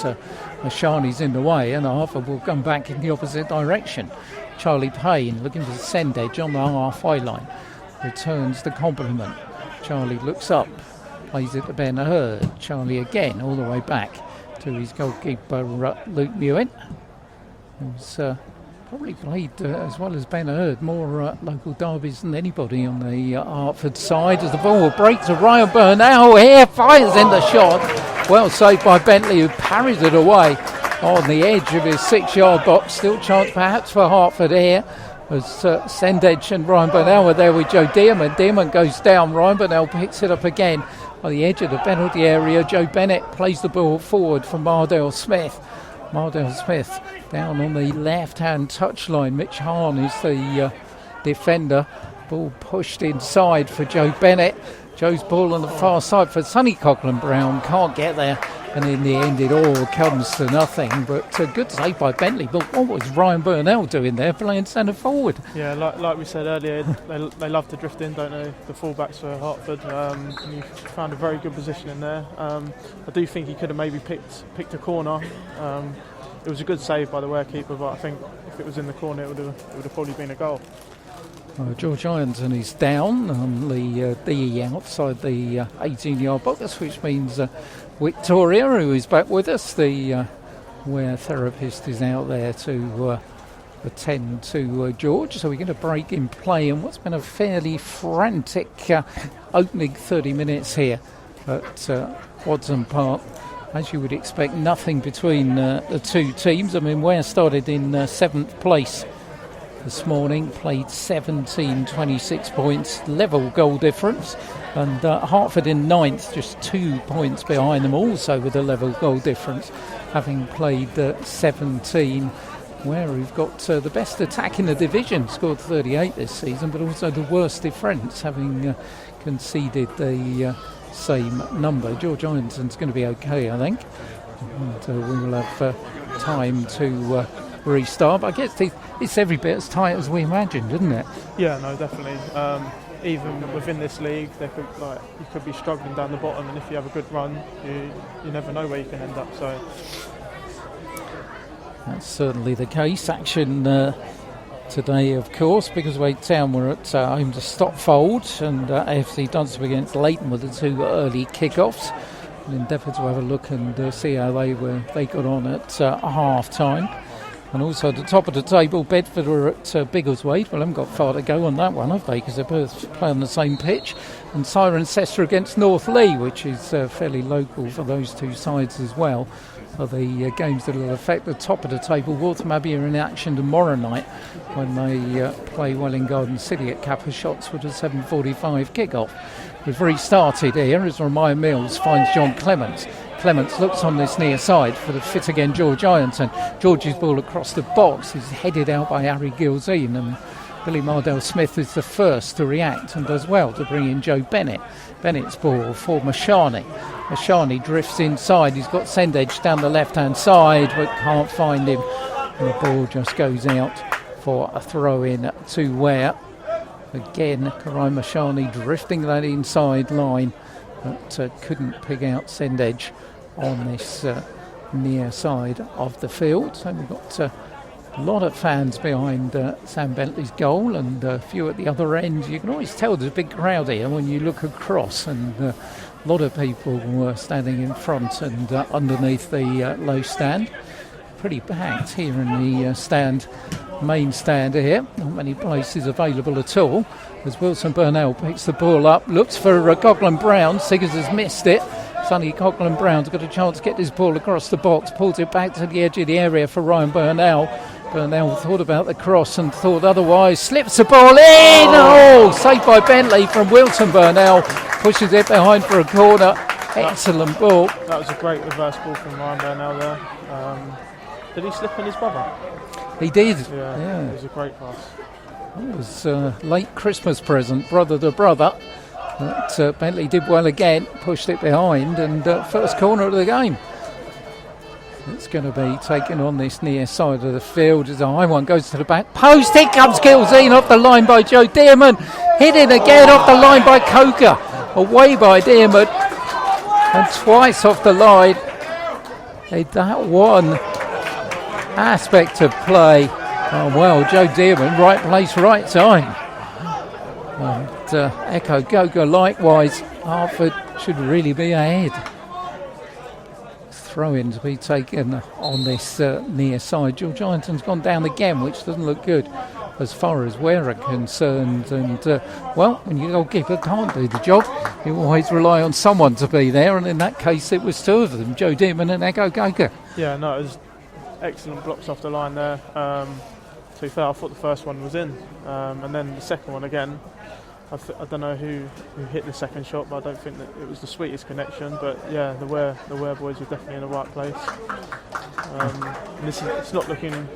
Mashani's in the way, and Hertford will come back in the opposite direction. Charlie Payne looking for Sendage on the halfway line, returns the compliment. Charlie looks up, plays it to Ben Hurd. Charlie again all the way back to his goalkeeper Luke Mewett, who's probably played as well as Ben Hurd more local derbies than anybody on the Hertford side, as the ball will break to Ryan Burnell here, fires in the shot, well saved by Bentley, who parries it away on the edge of his 6-yard box. Still chance perhaps for Hertford here, as Sendage and Ryan Burnell were there with Joe Dearman. Dearman goes down, Ryan Burnell picks it up again by the edge of the penalty area. Joe Bennett plays the ball forward for Mardell Smith. Mardell Smith down on the left-hand touchline. Mitch Hahn is the defender. Ball pushed inside for Joe Bennett. Joe's ball on the far side for Sonny Coughlin Brown. Can't get there. and in the end it all comes to nothing. But good save by Bentley. But what was Ryan Burnell doing there, playing centre forward? Yeah, like we said earlier, they love to drift in, don't they? The fullbacks for Hertford. And he found a very good position in there. I do think he could have maybe picked a corner. It was a good save by the Ware keeper, but I think if it was in the corner, it would have probably been a goal. George Ironton is down on the DE outside the 18-yard box, which means Victoria, who is back with us, the Ware therapist, is out there to attend to George. So we're going to break in play in what's been a fairly frantic opening 30 minutes here at Watson Park. As you would expect, nothing between the two teams. I mean, Ware started in 7th place this morning, played 17, 26 points, level goal difference, and Hertford in 9th, just 2 points behind them, also with a level goal difference, having played 17. Where we've got the best attack in the division, scored 38 this season, but also the worst defence, having conceded the same number. George Ironton's going to be okay, I think, and we will have time to restart. But I guess it's every bit as tight as we imagined, isn't it? Yeah, no, definitely. Even within this league, you could be struggling down the bottom, and if you have a good run, you never know where you can end up. So that's certainly the case. Action today, of course, because Wade Town were at home to Stopfold, and AFC Dunstan against Leighton with the 2 early kickoffs. And endeavoured to have a look and see how they got on at half time. And also at the top of the table, Bedford were at Biggleswade. Well, I haven't got far to go on that one, have they? Because they both play on the same pitch. And Cirencester against North Lee, which is fairly local for those two sides as well, are the games that will affect the top of the table. Waltham Abbey are in action tomorrow night when they play Welling Garden City at Kappa Shots with a 7:45 kick-off. We've restarted here as Remiah Mills finds John Clements. Clements looks on this near side for the fit again George Ironton. George's ball across the box is headed out by Harry Gilzine, and Billy Mardell-Smith is the first to react and does well to bring in Joe Bennett. Bennett's ball for Mashani. Mashani drifts inside. He's got Sendedge down the left-hand side but can't find him. And the ball just goes out for a throw-in to Ware. Again, Karai Mashani drifting that inside line, but couldn't pick out Sendedge on this near side of the field. So we've got a lot of fans behind Sam Bentley's goal and a few at the other end. You can always tell there's a big crowd here when you look across, and a lot of people were standing in front and underneath the low stand. Pretty packed here in the main stand here. Not many places available at all. As Wilson Burnell picks the ball up, looks for Coghlan Brown. Siggers has missed it. Sonny Coghlan Brown's got a chance to get this ball across the box, pulls it back to the edge of the area for Ryan Burnell. Burnell thought about the cross and thought otherwise, slips the ball in. Oh, saved by Bentley from Wilson Burnell, pushes it behind for a corner. Excellent ball. That was a great reverse ball from Ryan Burnell there. Did he slip on his brother? He did. Yeah. It was a great pass. It was a late Christmas present, brother to brother. But Bentley did well again, pushed it behind, and first corner of the game. It's going to be taken on this near side of the field as a high one goes to the back post. Here comes Gilzine off the line by Joe Dearman. Hit it again off the line by Coker. Away by Dearman. And twice off the line. That one aspect of play. Oh, well, Joe Dearman, right place, right time. And Echo Goga likewise. Hertford should really be ahead. Throw-in to be taken on this near side. George Ironton's gone down again, which doesn't look good as far as Ware are concerned. And, well, when your goalkeeper can't do the job, you always rely on someone to be there. And in that case, it was two of them, Joe Dearman and Echo Goga. Yeah, no, it was excellent blocks off the line there. To be fair, I thought the first one was in. And then the second one again. I don't know who hit the second shot, but I don't think that it was the sweetest connection. But yeah, the Ware boys were definitely in the right place. It's not looking.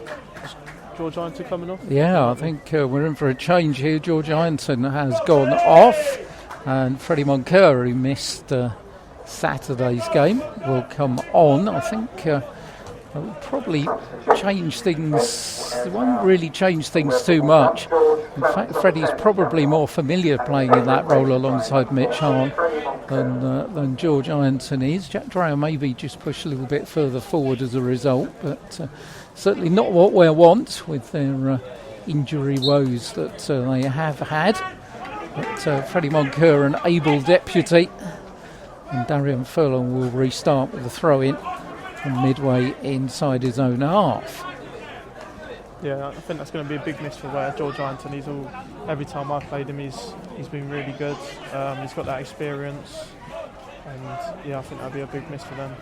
George Ironton coming off? Yeah, I think we're in for a change here. George Ironton has gone off, and Freddie Moncur, who missed Saturday's game will come on. I think it will probably change things. It won't really change things too much. In fact, Freddie's probably more familiar playing in that role alongside Mitch Hahn than George Ironton is. Jack Dreyer maybe just pushed a little bit further forward as a result, but certainly not what we want with their injury woes that they have had. But Freddie Moncur, an able deputy, and Darian Furlong will restart with a throw-in from midway inside his own half. Yeah, I think that's going to be a big miss for Ware. George Ironton, every time I've played him, he's been really good. He's got that experience, and I think that'll be a big miss for them.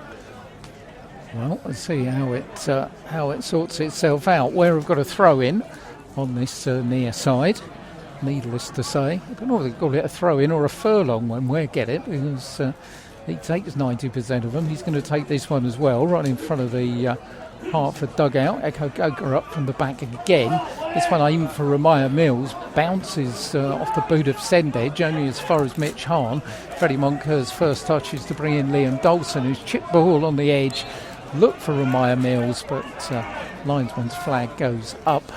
Well, let's see how it sorts itself out. Where we've got a throw-in on this near side. Needless to say, I don't know if they call it a throw-in or a furlong when we get it, because he takes 90% of them. He's going to take this one as well, right in front of the Hertford dugout. Echo Goker up from the back again. This one aimed for Ramaya Mills, bounces off the boot of Sendedge, only as far as Mitch Hahn. Freddie Moncur's first touch is to bring in Liam Dawson, who's chipped ball on the edge. Look for Ramaya Mills, but linesman's flag goes up.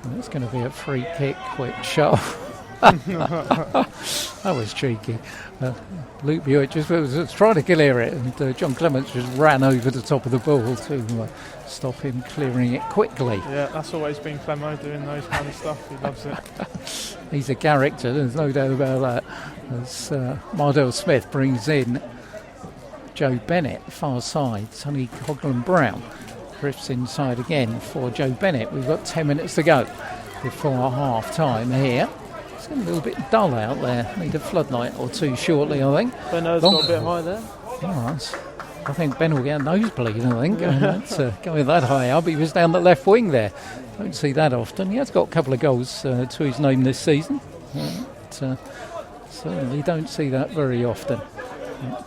And it's going to be a free kick, which that was cheeky. Luke Hewitt just was trying to clear it, and John Clements just ran over the top of the ball to stop him clearing it quickly. Yeah, that's always been Clemo doing those kind of stuff. He loves it. He's a character, there's no doubt about that. As Mardell Smith brings in Joe Bennett, far side, Sonny Coghlan-Brown. Drifts inside again for Joe Bennett. We've got 10 minutes to go before half time here. It's getting a little bit dull out there. Need a floodlight or two shortly, I think. Benno's got a bit high there. Yes. I think Ben will get a nosebleed, I think. That's going that high up. He was down the left wing there. Don't see that often. He has got a couple of goals to his name this season. Certainly don't see that very often.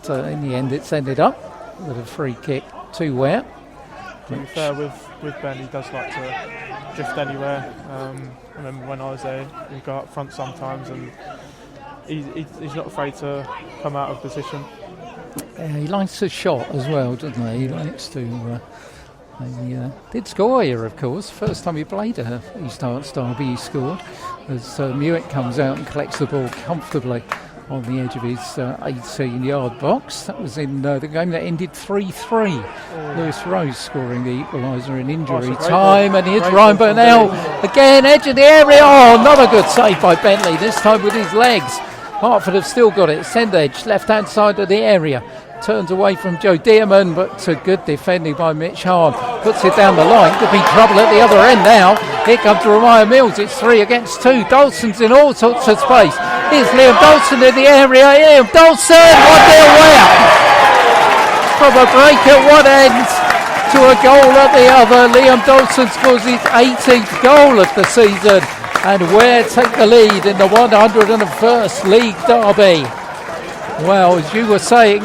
But in the end, it's ended up with a free kick to Ware. To be fair with Ben, he does like to drift anywhere. I remember when I was there, he'd go up front sometimes, and he's not afraid to come out of position. He likes to shot as well, doesn't he? He likes to. He did score here, of course. First time he played East Hearts Derby, he scored. As Mewitt comes out and collects the ball comfortably on the edge of his 18-yard box. That was in the game that ended 3-3. Lewis Rose scoring the equaliser in injury time, and here's Ryan Burnell again, edge of the area. Oh, another good save by Bentley, this time with his legs. Hertford have still got it. Sendedge, left-hand side of the area. Turns away from Joe Dearman, but good defending by Mitch Hahn. Puts it down the line. Could be trouble at the other end now. Here comes Ramaya Mills. It's 3 against 2. Dawson's in all sorts of space. Here's Liam Dawson in the area. Liam Dawson, 1-0 Ware. From a break at one end to a goal at the other. Liam Dawson scores his 18th goal of the season. And Ware take the lead in the 101st League Derby. Well, as you were saying,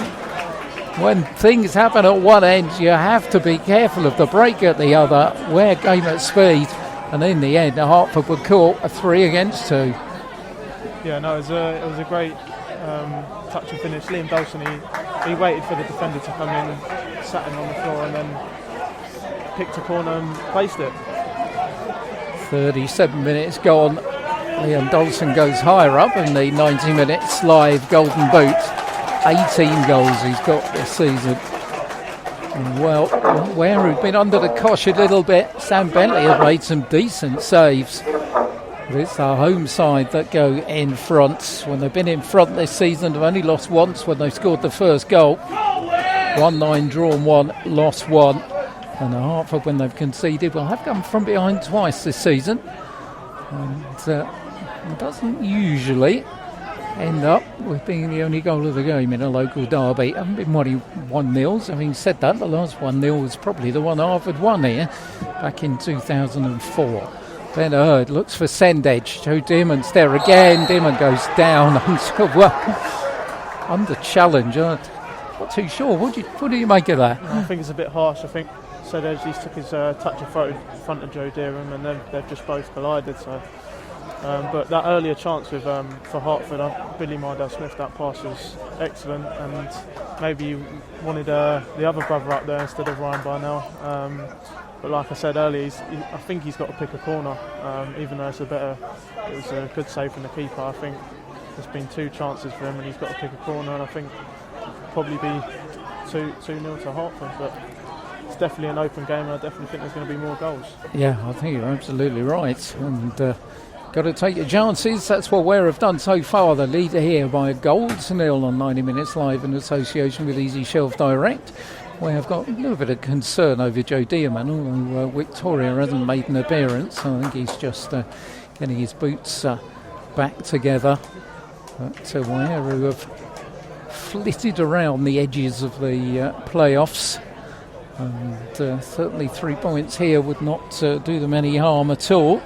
when things happen at one end, you have to be careful of the break at the other. Ware game at speed, and in the end, Hertford were caught a 3 against 2. Yeah, no, it was a great touch and finish. Liam Dawson, he waited for the defender to come in, sat him on the floor, and then picked a corner and placed it. 37 minutes gone. Liam Dawson goes higher up in the 90 minutes live Golden Boot. 18 goals he's got this season. And well, Ware who've been under the cosh a little bit. Sam Bentley has made some decent saves. But it's our home side that go in front. When they've been in front this season, they've only lost once when they scored the first goal. 1-9 drawn 1, lost 1. And the Hertford, when they've conceded, will have come from behind twice this season. And it doesn't usually end up with being the only goal of the game in a local derby. Haven't been 1-0s. Having said that, the last 1-0 was probably the one Hertford won here back in 2004. Ben Hurd looks for Sendedge. Joe Dearman's there again. Dearman goes down under challenge. I'm not too sure. What do you make of that? I think it's a bit harsh. I think Sendedge took his touch of throat in front of Joe Dearman, and then they've just both collided. So But that earlier chance with for Hertford, Billy Mardell-Smith, that pass was excellent, and maybe he wanted the other brother up there instead of Ryan Barnell. But like I said earlier, I think he's got to pick a corner, even though it was a good save from the keeper. I think there's been 2 chances for him, and he's got to pick a corner, and I think probably be 2-0 to Hertford. But it's definitely an open game, and I definitely think there's going to be more goals. Yeah, I think you're absolutely right, and got to take your chances. That's what Ware have done so far. The leader here by a goal to 0 on 90 Minutes Live in association with Easy Shelf Direct. We have got a little bit of concern over Joe Dearman, although Victoria hasn't made an appearance. I think he's just getting his boots back together. But Ware, who have flitted around the edges of the playoffs, and certainly 3 points here would not do them any harm at all.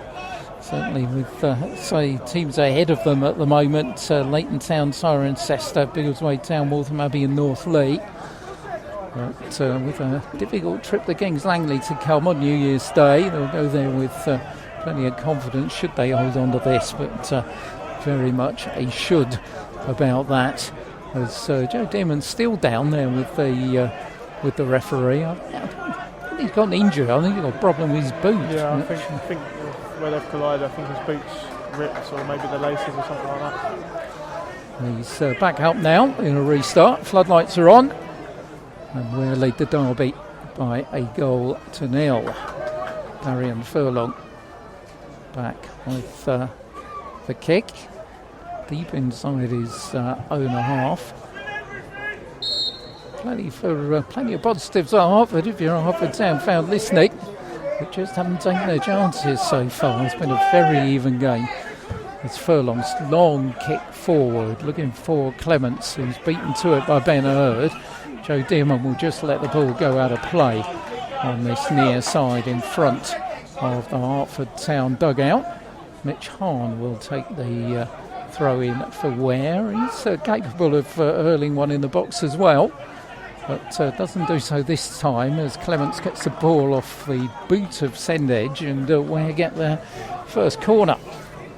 Certainly with, teams ahead of them at the moment, Leighton Town, Cirencester, Biggleswade Town, Waltham Abbey and North Lee. But with a difficult trip to Kings Langley to come on New Year's Day, they'll go there with plenty of confidence should they hold on to this, but very much a should about that, as Joe Dearman's still down there with the referee. I think he's got an injury. I think he's got a problem with his boot. Yeah, I think where they've collided, I think his boots ripped, or maybe the laces or something like that. He's back up now in a restart. Floodlights are on, and Ware lead the derby by a goal to 0. Darian Furlong back with the kick, deep inside his own half. Plenty of positives at Hertford if you're a Hertford Town fan listening. They just haven't taken their chances so far. It's been a very even game. It's Furlong's long kick forward, looking for Clements, who's beaten to it by Ben Hurd. Joe Dearman will just let the ball go out of play on this near side in front of the Hertford Town dugout. Mitch Hahn will take the throw in for Ware. He's capable of hurling one in the box as well, but doesn't do so this time as Clements gets the ball off the boot of Sendedge, and Ware get their first corner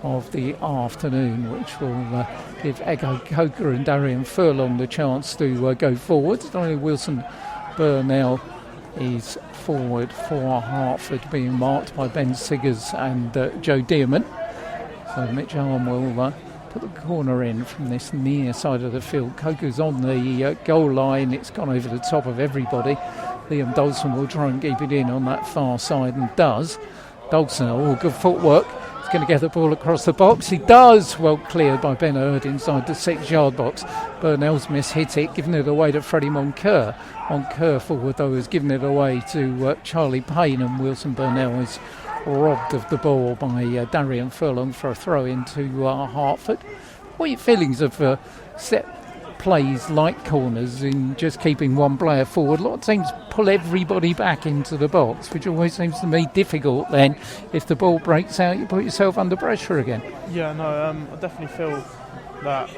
of the afternoon, which will give Ego Coker and Darian Furlong the chance to go forward. Only Wilson Burnell is forward for Hertford, being marked by Ben Siggers and Joe Dearman. So Mitch Arm will put the corner in from this near side of the field. Coker's on the goal line. It's gone over the top of everybody. Liam Dawson will try and keep it in on that far side, and does. Dawson, good footwork. He's going to get the ball across the box. He does. Well cleared by Ben Hurd inside the 6-yard box. Burnell's hit it, giving it away to Freddie Moncur. Moncur forward, though, has given it away to Charlie Payne, and Wilson Burnell is robbed of the ball by Darian Furlong for a throw into Hertford. What are your feelings of set plays like corners in just keeping one player forward? A lot of teams pull everybody back into the box, which always seems to me difficult. Then if the ball breaks out, you put yourself under pressure again. Yeah, no, I definitely feel that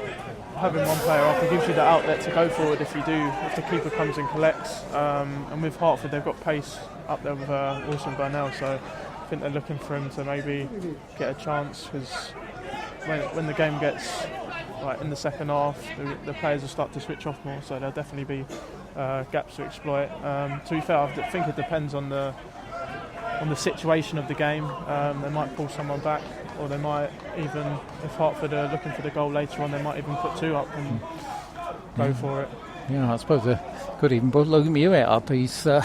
having one player up, it gives you the outlet to go forward if the keeper comes and collects. And with Hertford, they've got pace up there with Wilson Burnell, so I think they're looking for him to maybe get a chance, because when the game gets in the second half, the players will start to switch off more, so there'll definitely be gaps to exploit. To be fair, I think it depends on the situation of the game. They might pull someone back, or they might even, if Hertford are looking for the goal later on, they might even put 2 up and go for it. Yeah, I suppose they could even put Logan Hewitt up. He's an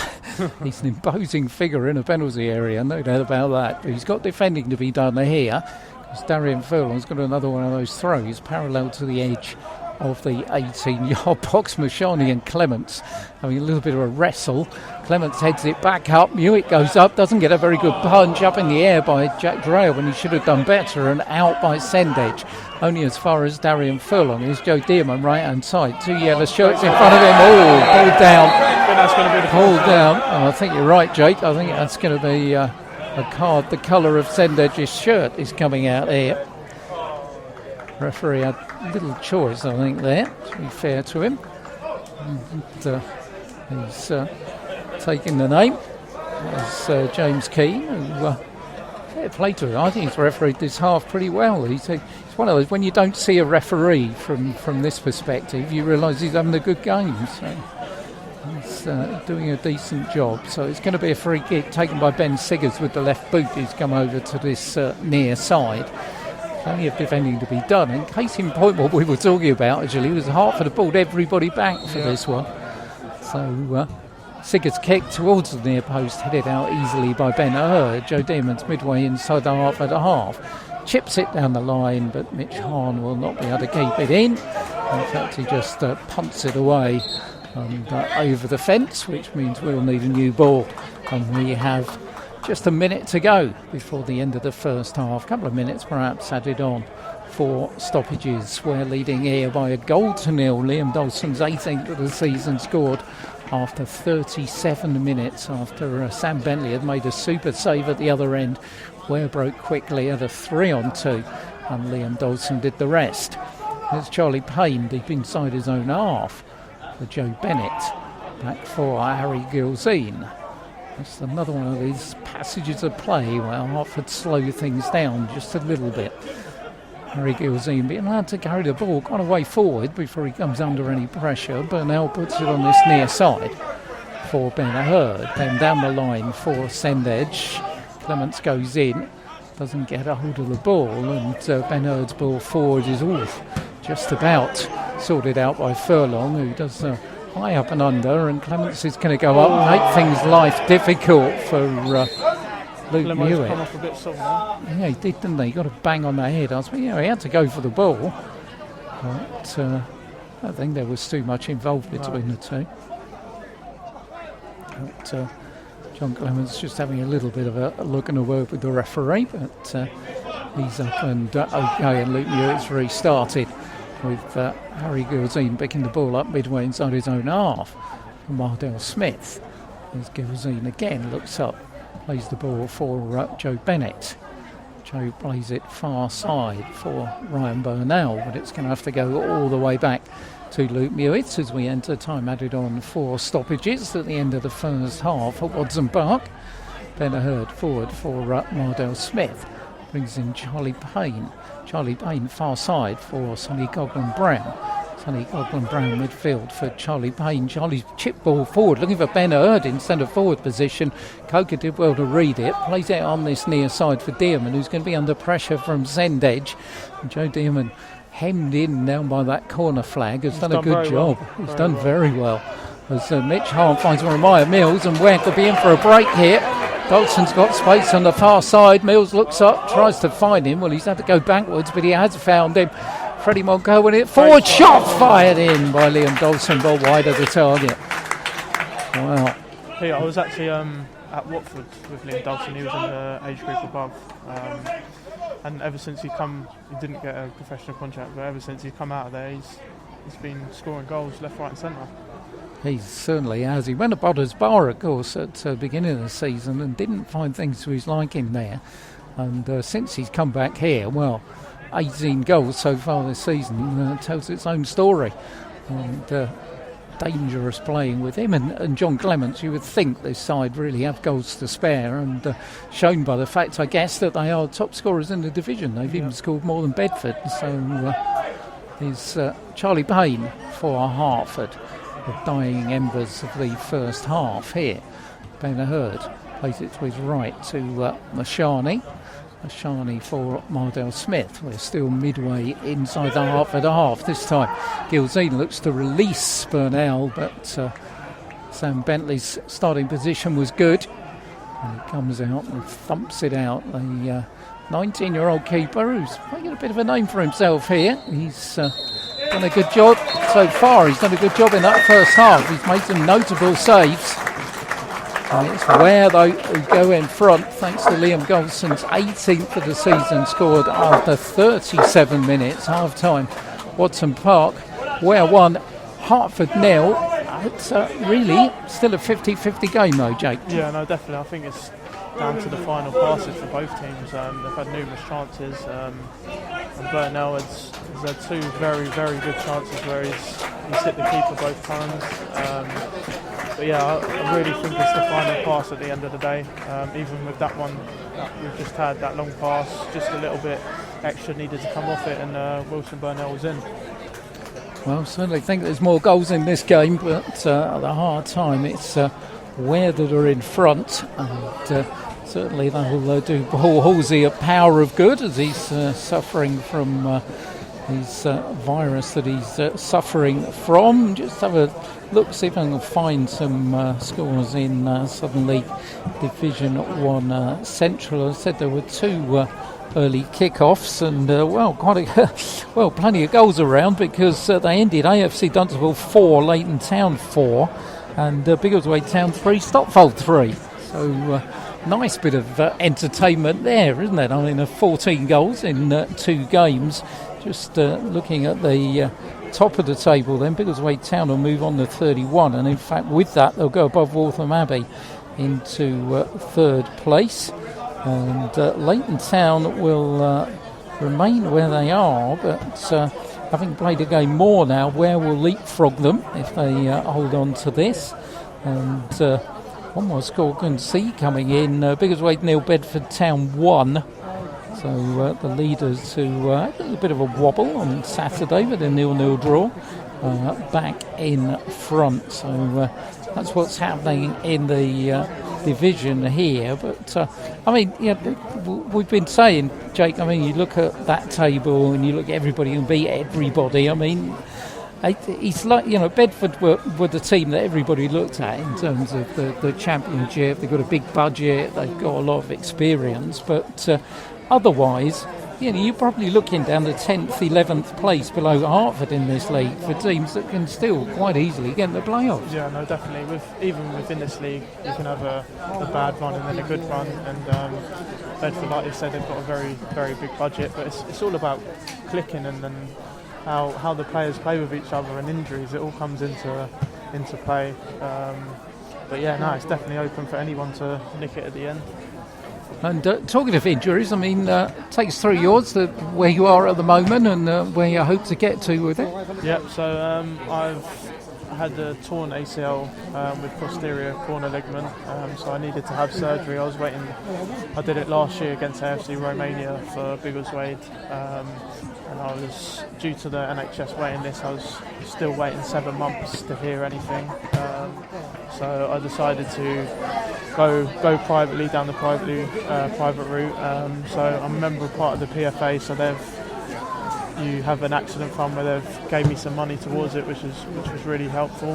imposing figure in a penalty area, no doubt about that. But he's got defending to be done here, because Darian Furlong's got another one of those throws parallel to the edge of the 18-yard box. Mashani and Clements having a little bit of a wrestle. Clements heads it back up. Hewitt goes up, doesn't get a very good punch, up in the air by Jack Dreyer when he should have done better, and out by Sendedge. Only as far as Darian Furlong. Here's Joe Dearman right hand side. 2 yellow shirts in front of him. Pulled down. I think that's going to be the pulled down. Oh, I think you're right, Jake. I think that's going to be a card. The colour of Sendedge's shirt is coming out here. Referee had little choice, I think, there, to be fair to him. And, he's taking the name as James Keane, who fair play to him. I think he's refereed this half pretty well. He's one of those, when you don't see a referee from this perspective, you realise he's having a good game. So he's doing a decent job. So it's going to be a free kick taken by Ben Siggers with the left boot. He's come over to this near side. Plenty of defending to be done. And case in point, what we were talking about actually was Hertford have pulled everybody back for this one. So Siggers kick towards the near post, headed out easily by Ben Hurd. Joe Dearman's midway inside the Hertford half. Chips it down the line, but Mitch Hahn will not be able to keep it in. In fact, he just punts it away and over the fence, which means we'll need a new ball. And we have just a minute to go before the end of the first half. A couple of minutes perhaps added on for stoppages. We're leading here by a goal to nil. Liam Dawson's 18th of the season scored after 37 minutes after Sam Bentley had made a super save at the other end. Ware broke quickly at a 3-on-2 and Liam Dawson did the rest. There's Charlie Payne deep inside his own half for Joe Bennett. Back for Harry Gilzine. It's another one of these passages of play where Hertford slow things down just a little bit. Harry Gilzine being allowed to carry the ball quite a way forward before he comes under any pressure. Burnell puts it on this near side for Ben Hurd. Then down the line for Sendedge. Clements goes in, doesn't get a hold of the ball, and Ben Hurd's ball forward is just about sorted out by Furlong, who does high up and under, and Clements is going to go up and make things life difficult for Luke Mewett. Come off a bit soon, yeah, he did, didn't he? He got a bang on the head. I was he had to go for the ball, but I think there was too much involved between the two. But John Clements just having a little bit of a look and a word with the referee, but he's up and okay, and Luke Mewett's restarted with Harry Gilzine picking the ball up midway inside his own half for Mardell Smith. As Gilzine again looks up, plays the ball for Joe Bennett. Joe plays it far side for Ryan Burnell, but it's going to have to go all the way back to Luke Mewett as we enter time added on for stoppages at the end of the first half at Watson Park. Ben Hurd forward for Mardell Smith. Brings in Charlie Payne. Charlie Payne far side for Sonny Coghlan-Brown. Sonny Coghlan-Brown midfield for Charlie Payne. Charlie's chip ball forward, looking for Ben Hurd in centre forward position. Coker did well to read it. Plays it on this near side for Dearman, who's going to be under pressure from Sendedge. And Joe Dearman, hemmed in down by that corner flag, has done a good job. He's done very well. As Mitch Hahn finds Jeremiah Mills, and Ware could be in for a break here. Dalton's got space on the far side. Mills looks up, tries to find him. Well, he's had to go backwards, but he has found him. Freddie Monco with it. Forward shot fired in by Liam Dalton, but wide of the target. Wow. Yeah, I was actually at Watford with Liam Dalton. He was in the age group above. And ever since he didn't get a professional contract, but ever since he's come out of there, he's been scoring goals left, right and centre. He certainly has. He went to Potters Bar, of course, at the beginning of the season and didn't find things to his liking there. And since he's come back here, 18 goals so far this season tells its own story. And dangerous playing with him. And John Clements, you would think this side really have goals to spare, and shown by the fact, I guess, that they are top scorers in the division. They've even scored more than Bedford. So is Charlie Payne for Hertford. The dying embers of the first half here. Ben Hurd plays it to his right to Mashani. Mashani for Mardell Smith. We're still midway inside the Hertford half. This time Gilzine looks to release Burnell, but Sam Bentley's starting position was good. And he comes out and thumps it out. The 19-year-old keeper who's making a bit of a name for himself here. He's done a good job so far. He's done a good job in that first half. He's made some notable saves. And it's Ware, though, who go in front thanks to Liam Golson's 18th of the season, scored after 37 minutes, half-time. Watson Park, Ware 1, Hertford 0. It's really still a 50-50 game, though, Jake. Yeah, no, definitely. I think it's down to the final passes for both teams. They've had numerous chances. And Burnell has had two very, very good chances where he's hit the keeper both times. But yeah, I really think it's the final pass at the end of the day. Even with that one that we've just had, that long pass, just a little bit extra needed to come off it, and Wilson Burnell was in. Well, certainly think there's more goals in this game, but at the hard time, it's Ware that are in front, and certainly that will do Paul Halsey a power of good as he's suffering from his virus that he's suffering from. Just have a look, see if I can find some scores in Southern League Division 1 Central. I said there were two early kickoffs, and plenty of goals around, because they ended AFC Dunstable 4, Leighton Town 4, and Biggleswade Town 3, Stopfold 3. So nice bit of entertainment there, isn't it? I mean, 14 goals in 2 games. Just looking at the top of the table, then Biggleswade Town will move on to 31, and in fact with that they'll go above Waltham Abbey into third place. And Leighton Town will remain where they are, but having played a game more now, Ware will leapfrog them if they hold on to this. And one more score can see coming in, Biggleswade 0, Bedford Town 1. So the leaders, who had a bit of a wobble on Saturday with a 0-0 draw, back in front. So that's what's happening in the division here. But we've been saying, Jake, I mean, you look at that table and you look at everybody who beat everybody. I mean, it's like, Bedford were the team that everybody looked at in terms of the championship. They've got a big budget, they've got a lot of experience, but otherwise, you're probably looking down the 10th, 11th place below Hertford in this league for teams that can still quite easily get in the playoffs. Yeah, no, definitely. Even within this league, you can have a bad run and then a good run. And Bedford, like you said, they've got a very, very big budget. But it's all about clicking and then how the players play with each other, and injuries. It all comes into play. But yeah, no, it's definitely open for anyone to nick it at the end. And talking of injuries, I mean, take us through yours, where you are at the moment and where you hope to get to with it. Yep, so I've had a torn ACL with posterior corner ligament, so I needed to have surgery. I did it last year against AFC Romania for Biggleswade, and I was, due to the NHS waiting list, I was still waiting 7 months to hear anything. So I decided to go privately down the private route. So I'm a member of part of the PFA, so you have an accident fund where they've gave me some money towards it, which was really helpful.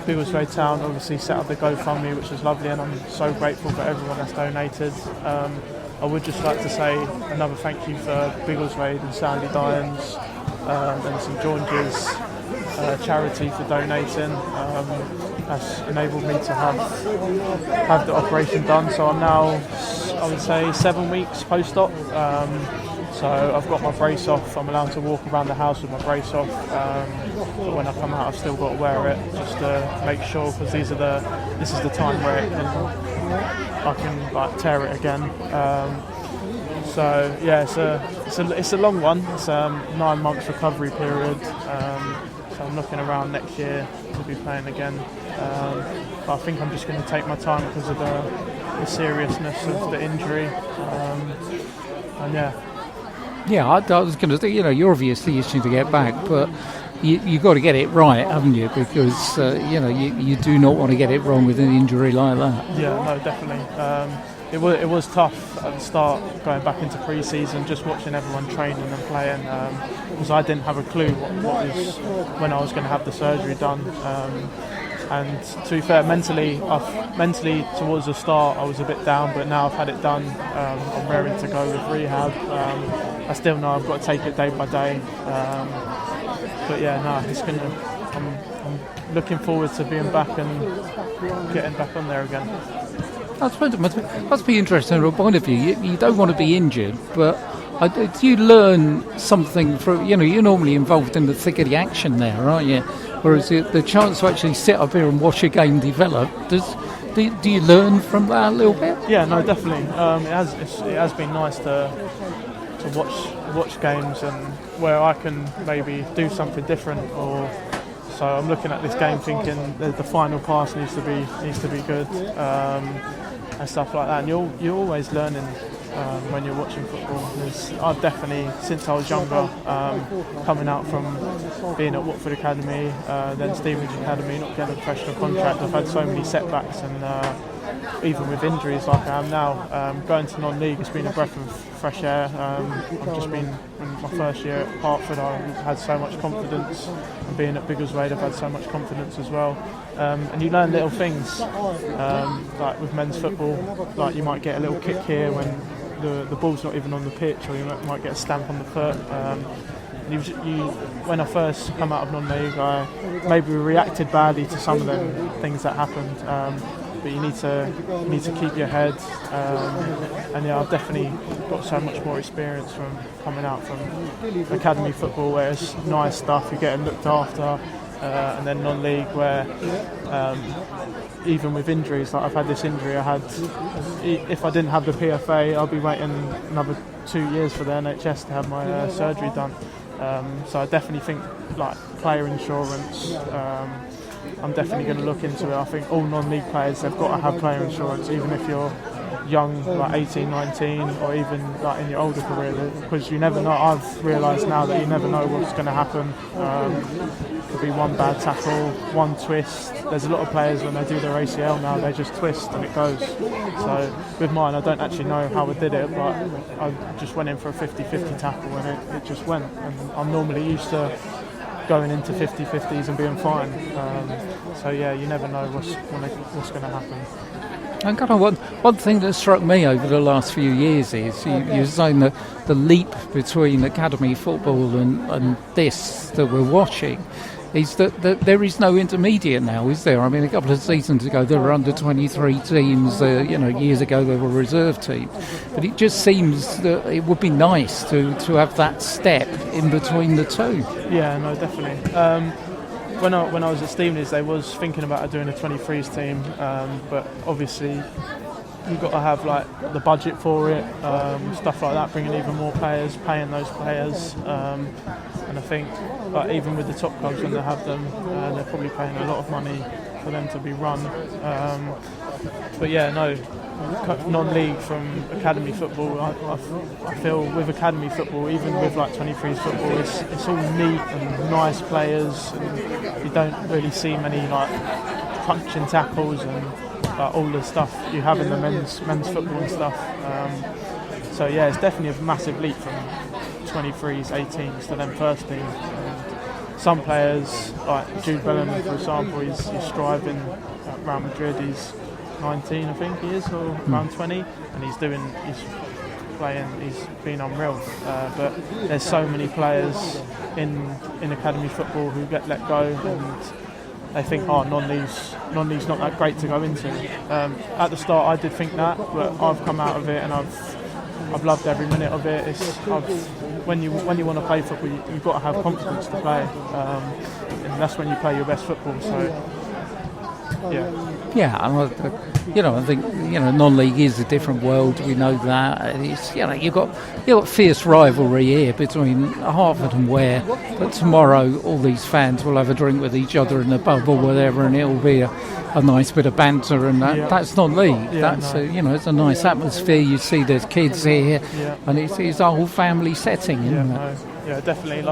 Biggleswade Town obviously set up the GoFundMe, which was lovely, and I'm so grateful for everyone that's donated. I would just like to say another thank you for Biggleswade and Sandy Dyens and St George's charity for donating. That's enabled me to have the operation done. So I'm now, I would say, 7 weeks post-op. So I've got my brace off. I'm allowed to walk around the house with my brace off. But when I come out, I've still got to wear it just to make sure, because this is the time where I can tear it again. So yeah, it's a long one. It's a 9 months recovery period. So I'm looking around next year to be playing again. But I think I'm just going to take my time because of the seriousness of the injury. And yeah, I was going to say, you're obviously itching to get back, but you've got to get it right, haven't you? Because you do not want to get it wrong with an injury like that. Yeah, no, definitely. It was tough at the start, going back into pre-season, just watching everyone training and playing, because I didn't have a clue what was when I was going to have the surgery done. And to be fair, mentally towards the start I was a bit down, but now I've had it done. I'm raring to go with rehab. I still know I've got to take it day by day. But yeah, no, I'm looking forward to being back and getting back on there again. I suppose it must be interesting from a point of view. You don't want to be injured, but do you learn something from, you're normally involved in the thick of the action there, aren't you? Whereas the chance to actually sit up here and watch a game develop, do you learn from that a little bit? Yeah, no, definitely. It has been nice to watch games and where I can maybe do something different or So I'm looking at this game thinking the final pass needs to be good, and stuff like that. And you're always learning when you're watching football. I've definitely, since I was younger, coming out from being at Watford Academy, then Stevenage Academy, not getting a professional contract, I've had so many setbacks, and even with injuries like I am now, going to non-league has been a breath of fresh air. I've just been, in my first year at Hertford, I had so much confidence, and being at Biggleswade I've had so much confidence as well. And you learn little things, like with men's football, like you might get a little kick here when the ball's not even on the pitch, or you might get a stamp on the foot. When I first come out of non-league, I maybe reacted badly to some of the things that happened. But you need to keep your head, and I've definitely got so much more experience from coming out from academy football, where it's nice stuff, you're getting looked after, and then non-league where even with injuries, like I've had this injury, if I didn't have the PFA, I'll be waiting another 2 years for the NHS to have my surgery done. So I definitely think like player insurance, I'm definitely going to look into it. I think all non-league players, they've got to have player insurance, even if you're young, like 18, 19, or even like in your older career, because you never know. I've realised now that you never know what's going to happen. Could be one bad tackle, one twist. There's a lot of players when they do their ACL now, they just twist and it goes. So with mine, I don't actually know how I did it, but I just went in for a 50-50 tackle and it just went. And I'm normally used to going into 50-50s and being fine. So yeah, you never know what's going to happen. And kind of one thing that struck me over the last few years is you're saying that the leap between academy football and this that we're watching is that there is no intermediate now, is there? I mean, a couple of seasons ago there were under 23 teams, years ago there were reserve teams, but it just seems that it would be nice to have that step in between the two. Yeah, no, definitely. When I was at Stevenage, they was thinking about doing a 23s team, but obviously you've got to have like the budget for it, stuff like that, bringing even more players, paying those players, and I think even with the top clubs when they have them, they're probably paying a lot of money for them to be run. But yeah, no, non-league from academy football, I feel with academy football, even with like 23s football, it's all neat and nice players, and you don't really see many like punching tackles and all the stuff you have in the men's football and stuff. So yeah, it's definitely a massive leap from 23s, 18s to then first team. And some players, like Jude Bellingham for example, he's striving at Real Madrid. He's 19, I think he is, or around 20, and he's playing. He's been unreal. But there's so many players in academy football who get let go, and they think, non-league's not that great to go into. At the start, I did think that, but I've come out of it and I've loved every minute of it. When you want to play football, you've got to have confidence to play, and that's when you play your best football. So, yeah. Yeah, I think non-league is a different world. We know that. It's, you've got fierce rivalry here between Hertford and Ware. But tomorrow, all these fans will have a drink with each other in a pub or whatever, and it'll be a nice bit of banter. And that's non-league. It's a nice atmosphere. You see, there's kids here, and it's a whole family setting. Yeah, definitely.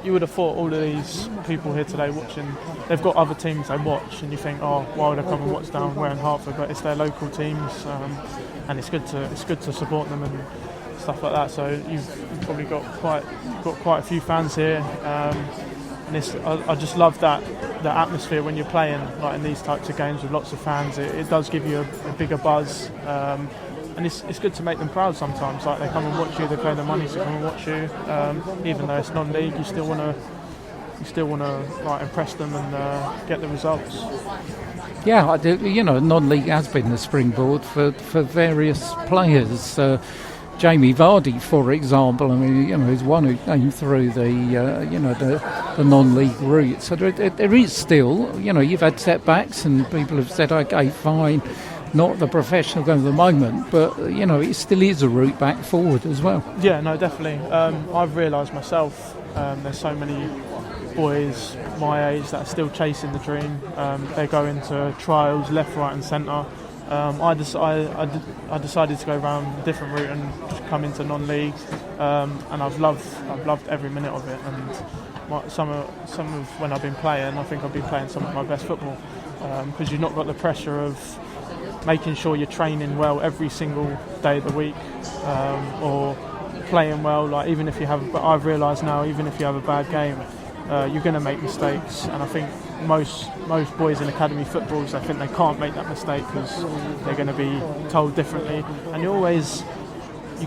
You would have thought all of these people here today watching, they've got other teams they watch, and you think, why would I come and watch down Ware and Hertford? But it's their local teams, and it's good to support them and stuff like that. So you've probably got quite a few fans here, and I just love that the atmosphere when you're playing like in these types of games with lots of fans. It does give you a bigger buzz. And it's good to make them proud sometimes. Like they come and watch you, they pay their money to come and watch you. Even though it's non-league, you still want to like impress them and get the results. Yeah, I do. Non-league has been the springboard for various players. Jamie Vardy, for example, is one who came through the non-league route. So there is still, you've had setbacks, and people have said, okay, fine. Not the professional game at the moment, but it still is a route back forward as well. Yeah, no, definitely. I've realised myself there's so many boys my age that are still chasing the dream. They go into trials left, right and centre. I decided to go around a different route and just come into non-league, and I've loved every minute of it. And some of when I've been playing, I think I've been playing some of my best football, because you've not got the pressure of making sure you're training well every single day of the week, or playing well. Like even if you have, but I've realised now, even if you have a bad game, you're going to make mistakes, and I think most boys in academy footballs, I think they can't make that mistake because they're going to be told differently. And you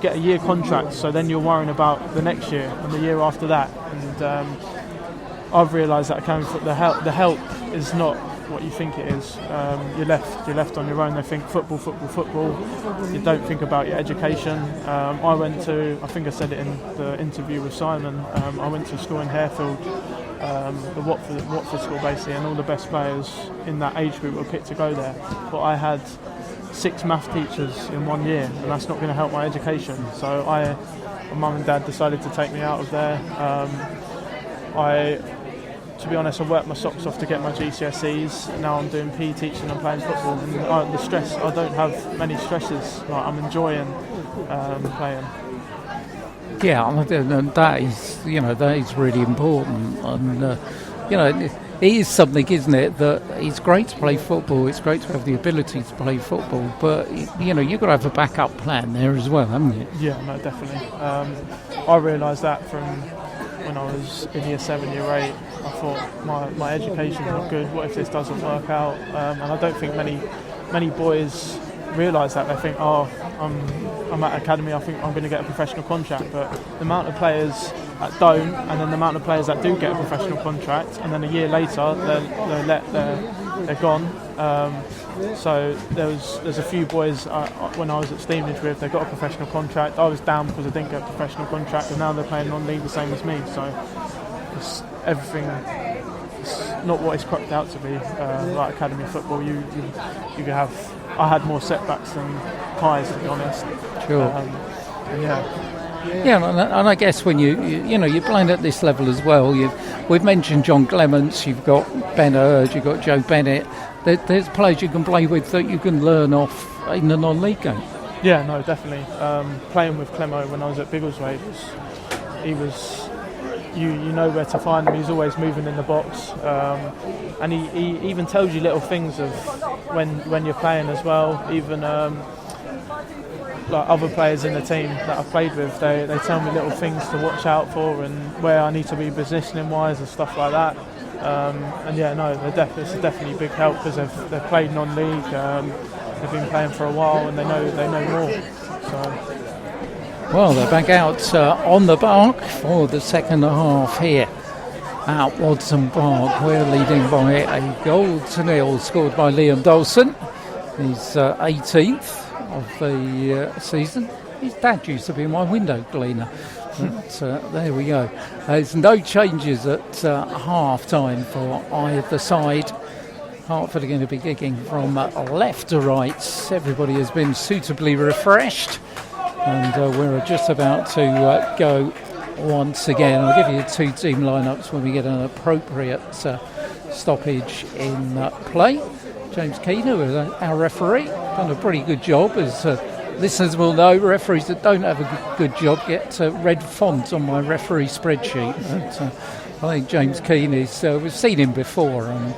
get a year contract, so then you're worrying about the next year and the year after that. And I've realised that academy the help is not what you think it is. You're left on your own. They think football. You don't think about your education. I think I said it in the interview with Simon, I went to school in Hertford, the Watford school basically, and all the best players in that age group were picked to go there. But I had 6 math teachers in 1 year, and that's not going to help my education. So my mum and dad decided to take me out of there. To be honest, I worked my socks off to get my GCSEs, and now I'm doing PE teaching and playing football. And the stress, I don't have many stresses. Like, I'm enjoying playing. Yeah, and that is really important. And it is something, isn't it, that it's great to play football. It's great to have the ability to play football, but you've got to have a backup plan there as well, haven't you? Yeah, no, definitely. I realised that from when I was in year 7, year 8. I thought my education's not good. What if this doesn't work out? And I don't think many boys realise that. They think, I'm at academy, I think I'm going to get a professional contract. But the amount of players that don't, and then the amount of players that do get a professional contract, and then a year later they're gone. So there's a few boys when I was at Stevenage with, they got a professional contract. I was down because I didn't get a professional contract, and now they're playing non-league the same as me. So everything is not what it's cracked out to be. Like academy football, you have. I had more setbacks than highs, to be honest. Sure. And I guess when you're playing at this level as well, we've mentioned John Clements, you've got Ben Hurd, you've got Joe Bennett. There's players you can play with that you can learn off in the non-league game. Yeah, no, definitely. Playing with Clemo when I was at Biggleswade, you know where to find him. He's always moving in the box, and he even tells you little things of when you're playing as well. Even like other players in the team that I've played with, they tell me little things to watch out for and where I need to be positioning wise and stuff like that. It's definitely a big help because they've played non-league, they've been playing for a while, and they know more. So. Well, they're back out on the park for the second half here at Watson Park. We're leading by a goal to nil, scored by Liam Dawson. He's 18th of the season. His dad used to be my window cleaner. But there we go. There's no changes at half-time for either side. Hertford are going to be kicking from left to right. Everybody has been suitably refreshed. And we're just about to go once again. I'll give you 2 team lineups when we get an appropriate stoppage in play. James Keener, our referee, done a pretty good job. As listeners will know, referees that don't have a good job get red font on my referee spreadsheet. But, I think James Keener we've seen him before, and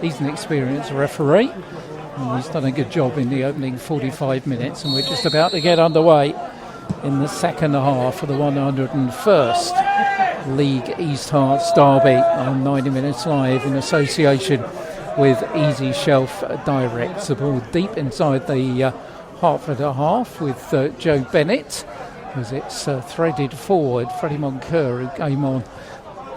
he's an experienced referee. And he's done a good job in the opening 45 minutes, and we're just about to get underway in the second half of the 101st League East Herts Derby on 90 Minutes Live in association with Easy Shelf Direct. The ball deep inside the Hertford half with Joe Bennett as it's threaded forward. Freddie Moncur, who came on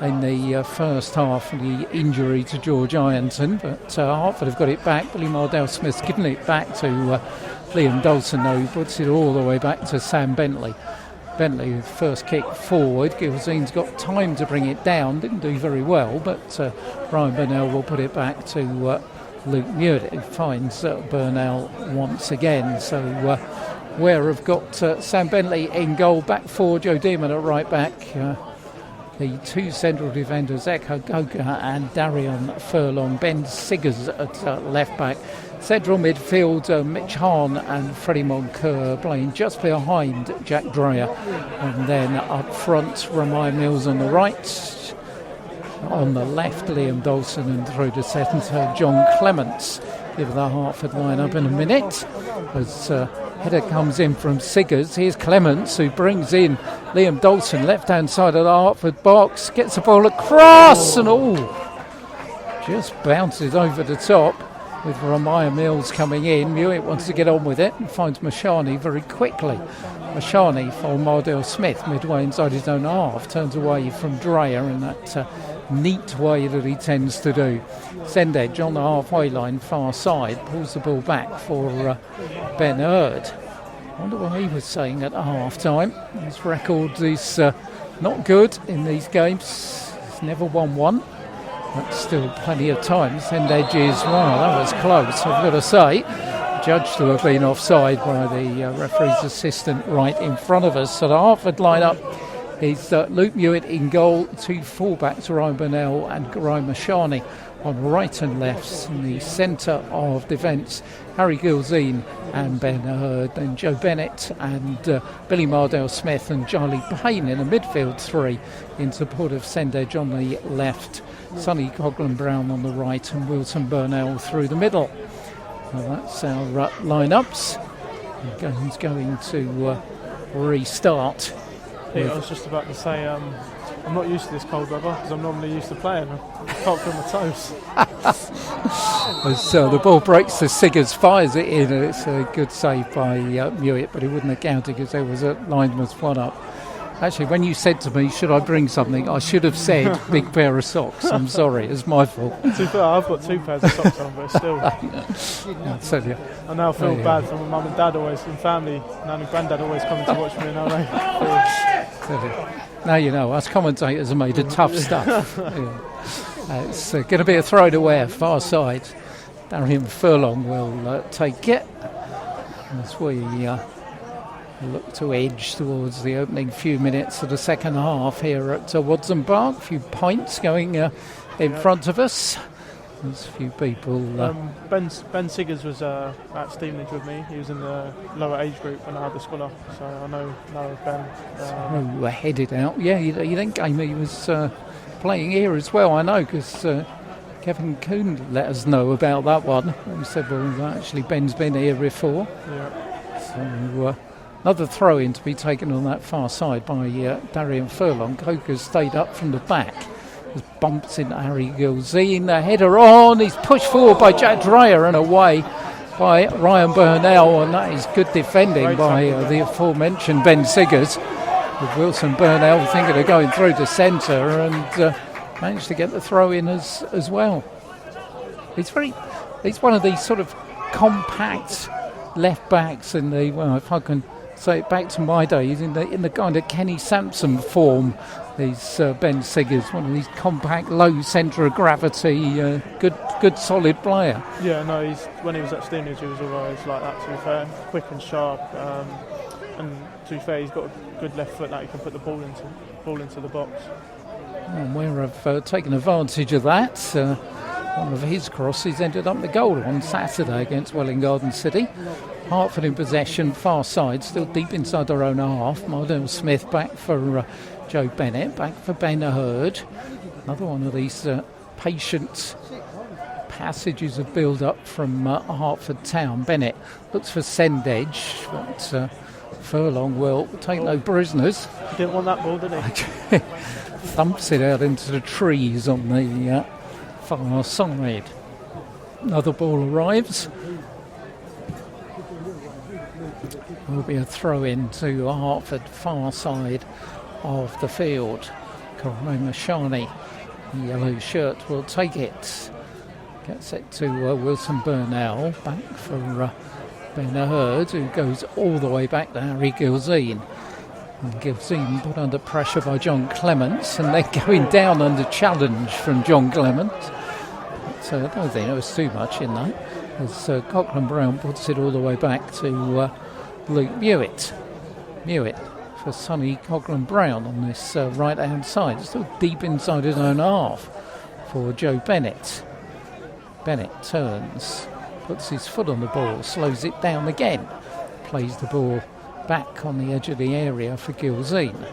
in the first half of the injury to George Ironton, but Hertford have got it back. Billy Mardell-Smith's given it back to Liam Dawson, though, who puts it all the way back to Sam Bentley. Bentley, first kick forward. Gilzean's got time to bring it down, didn't do very well, but Ryan Burnell will put it back to Luke Muir, who finds Burnell once again. So Ware have got Sam Bentley in goal, back for Joe Dearman at right back. the two central defenders, Eko Goga and Darian Furlong. Ben Siggers at left back. Central midfield, Mitch Hahn and Freddie Moncur playing just behind Jack Dreyer. And then up front, Ramai Mills on the right. On the left, Liam Dawson, and through the centre, John Clements. Give the Hertford line-up in a minute. As header comes in from Siggers. Here's Clements, who brings in Liam Dawson, left-hand side of the Hertford box. Gets the ball across, and just bounces over the top. With Ramaya Mills coming in, Hewitt wants to get on with it and finds Mashani very quickly. Mashani for Mardell Smith midway inside his own half, turns away from Dreyer in that neat way that he tends to do. Sendedge on the halfway line, far side, pulls the ball back for Ben Hurd. I wonder what he was saying at half time. His record is not good in these games. He's never won one. That's still plenty of time. Sendedge is, wow, that was close, I've got to say. Judged to have been offside by the referee's assistant right in front of us. So the Hertford line-up is Luke Hewitt in goal, two full-backs, Ryan Burnell and Ryan Mashani on right and left. In the centre of defence, Harry Gilzine and Ben Hurd, then Joe Bennett and Billy Mardell Smith and Charlie Payne in a midfield three in support of Sendedge on the left, Sonny Coghlan-Brown on the right and Wilson Burnell through the middle. Well, that's our lineups. The game's going to restart. I was just about to say, I'm not used to this cold weather because I'm normally used to playing. I can't feel my toes. As the ball breaks to Siggers, fires it in, and it's a good save by Hewitt, but he wouldn't have counted because there was a lineman's one up. Actually, when you said to me, should I bring something, I should have said big pair of socks. I'm sorry, it's my fault. To be fair, I've got two pairs of socks on, but still. I now feel bad for my mum and dad always, and family, Nan and Granddad always coming to watch me now. Now you know, us commentators are made of tough stuff. It's going to be a throw to Ware, far side. Darian Furlong will take it as we look to edge towards the opening few minutes of the second half here at Watson Park. A few pints going in front of us. There's a few people. Ben Siggers was at Stevenage with me. He was in the lower age group when I had the scholar, so I know Ben. Who headed out. Yeah, he didn't game. He was playing here as well, I know, because Kevin Kuhn let us know about that one. He said, well, actually, Ben's been here before. Yeah. So another throw-in to be taken on that far side by Darian Furlong. Coker's stayed up from the back. Just bumps into Harry Gilzine. The header on. He's pushed forward by Jack Dreyer and away by Ryan Burnell. And that is good defending by the aforementioned Ben Siggers. With Wilson Burnell thinking of going through the centre and managed to get the throw-in as well. He's one of these sort of compact left-backs in the, well, if I can say it back to my days, in the kind of Kenny Sampson form. He's Ben Siggers, one of these compact, low centre of gravity, good solid player. Yeah, no, when he was at Stevenage, he was always like that, to be fair. Quick and sharp, and to be fair, he's got a good left foot that he can put the ball into the box. And Ware have taken advantage of that. One of his crosses ended up the goal on Saturday against Welwyn Garden City. Hertford in possession, far side, still deep inside their own half. Mardell Smith back for Joe Bennett, back for Ben Hurd. Another one of these patient passages of build-up from Hertford Town. Bennett looks for Sendedge, but Furlong will take no prisoners. He didn't want that ball, did he? Thumps it out into the trees on the far side. Another ball arrives. Will be a throw-in to Hertford, far side of the field. Corey Mashani, yellow shirt, will take it. Gets it to Wilson Burnell, back for Ben Hurd, who goes all the way back to Harry Gilzine. And Gilzine put under pressure by John Clements, and they're going down under challenge from John Clements. So I don't think there was too much in that, as Coghlan-Brown puts it all the way back to Luke Hewitt. Hewitt for Sonny Coghlan-Brown on this right-hand side. Still deep inside his own half for Joe Bennett. Bennett turns, puts his foot on the ball, slows it down again, plays the ball back on the edge of the area for Gilzine.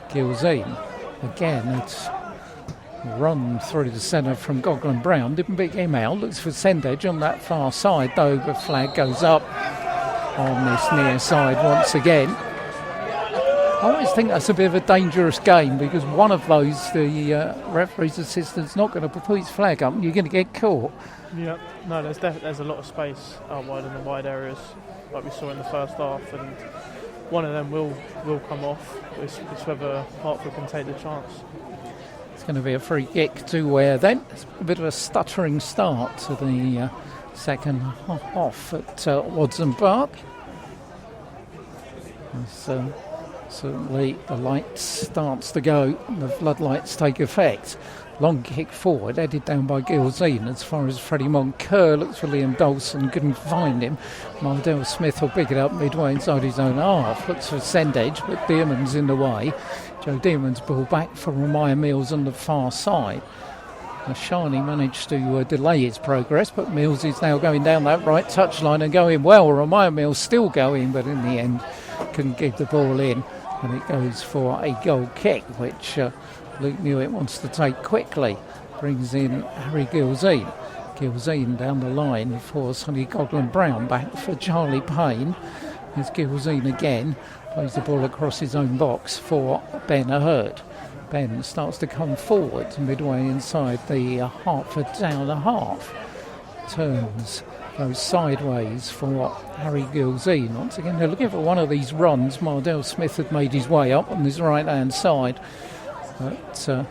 Gilzine, again, it's run through the centre from Coghlan-Brown, didn't pick him out, looks for Sendage on that far side, though the flag goes up on this near side once again. I always think that's a bit of a dangerous game because one of those, the referee's assistant's not going to put his flag up and you're going to get caught. Yeah, no, there's a lot of space out wide in the wide areas, like we saw in the first half, and one of them will come off. It's whether Hertford can take the chance. It's going to be a free kick to Ware then. It's a bit of a stuttering start to the second half at Watson Park. Certainly the light starts to go and the floodlights take effect. Long kick forward, headed down by Gilzine as far as Freddie Moncur. Looks for Liam Dawson, couldn't find him. Mardell Smith will pick it up midway inside his own half. Looks for Sendage, but Dearman's in the way. Joe Dearman's ball back for Ramiah Mills on the far side. Shani managed to delay his progress, but Mills is now going down that right touchline and going well. Ramiah Mills still going, but in the end couldn't get the ball in. And it goes for a goal kick, which Luke Newitt wants to take quickly. Brings in Harry Gilzine. Gilzine down the line for Sonny Coghlan-Brown. Back for Charlie Payne. There's Gilzine again. Plays the ball across his own box for Ben Hurd. Ben starts to come forward midway inside the Hertford down a half. Turns, goes sideways for Harry Gilzine. Once again, they're looking for one of these runs. Mardell Smith had made his way up on his right-hand side. But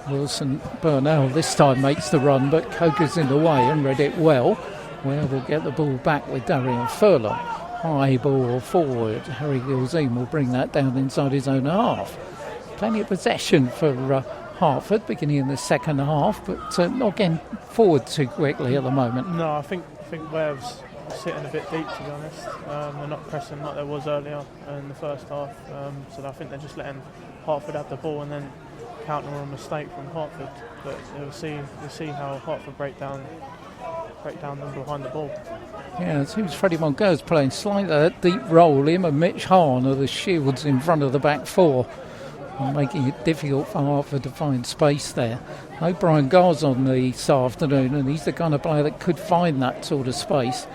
Wilson Burnell this time makes the run, but Coker's in the way and read it well. Ware will get the ball back with Darian Furlong. High ball forward. Harry Gilzine will bring that down inside his own half. Plenty of possession for Hertford beginning in the second half, but not getting forward too quickly at the moment. No, I think Ware's sitting a bit deep, to be honest. They're not pressing like there was earlier in the first half, so I think they're just letting Hertford have the ball and then counter a mistake from Hertford. But we'll see how Hertford break down them behind the ball. Yeah, it seems Freddie Moncur's playing slightly deep role. Him and Mitch Hahn are the shields in front of the back four, and making it difficult for Hertford to find space there. No Brian Gar's on this afternoon, and he's the kind of player that could find that sort of space.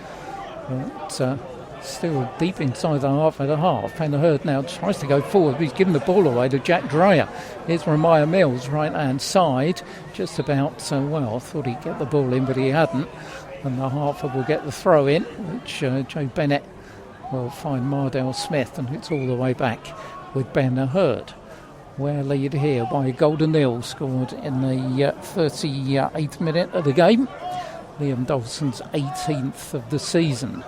But still deep inside the Hertford half. Ben Hurd now tries to go forward, but he's given the ball away to Jack Dreyer. Here's Ramiah Mills, right-hand side. Just about, thought he'd get the ball in, but he hadn't. And the Hertford will get the throw in, which Joe Bennett will find Mardell Smith, and it's all the way back with Ben Hurd. Ware lead here by Golden Hill, scored in the 38th minute of the game. Liam Dawson's 18th of the season.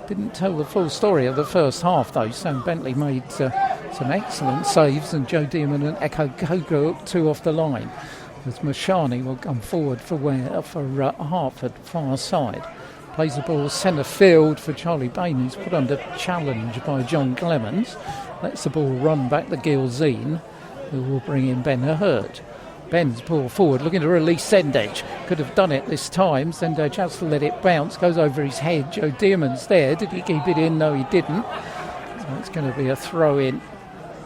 Didn't tell the full story of the first half though. Sam Bentley made some excellent saves, and Joe Dearman and Echo Coker two off the line. As Mashani will come forward for Hertford, far side. Plays the ball centre field for Charlie Payne, who's put under challenge by John Clemens. Lets the ball run back to Gilzine, who will bring in Ben Hurd. Ben's ball forward, looking to release Sendage. Could have done it this time. Sendage has to let it bounce, goes over his head. Joe Dearman's there. Did he keep it in? No, he didn't. So it's going to be a throw in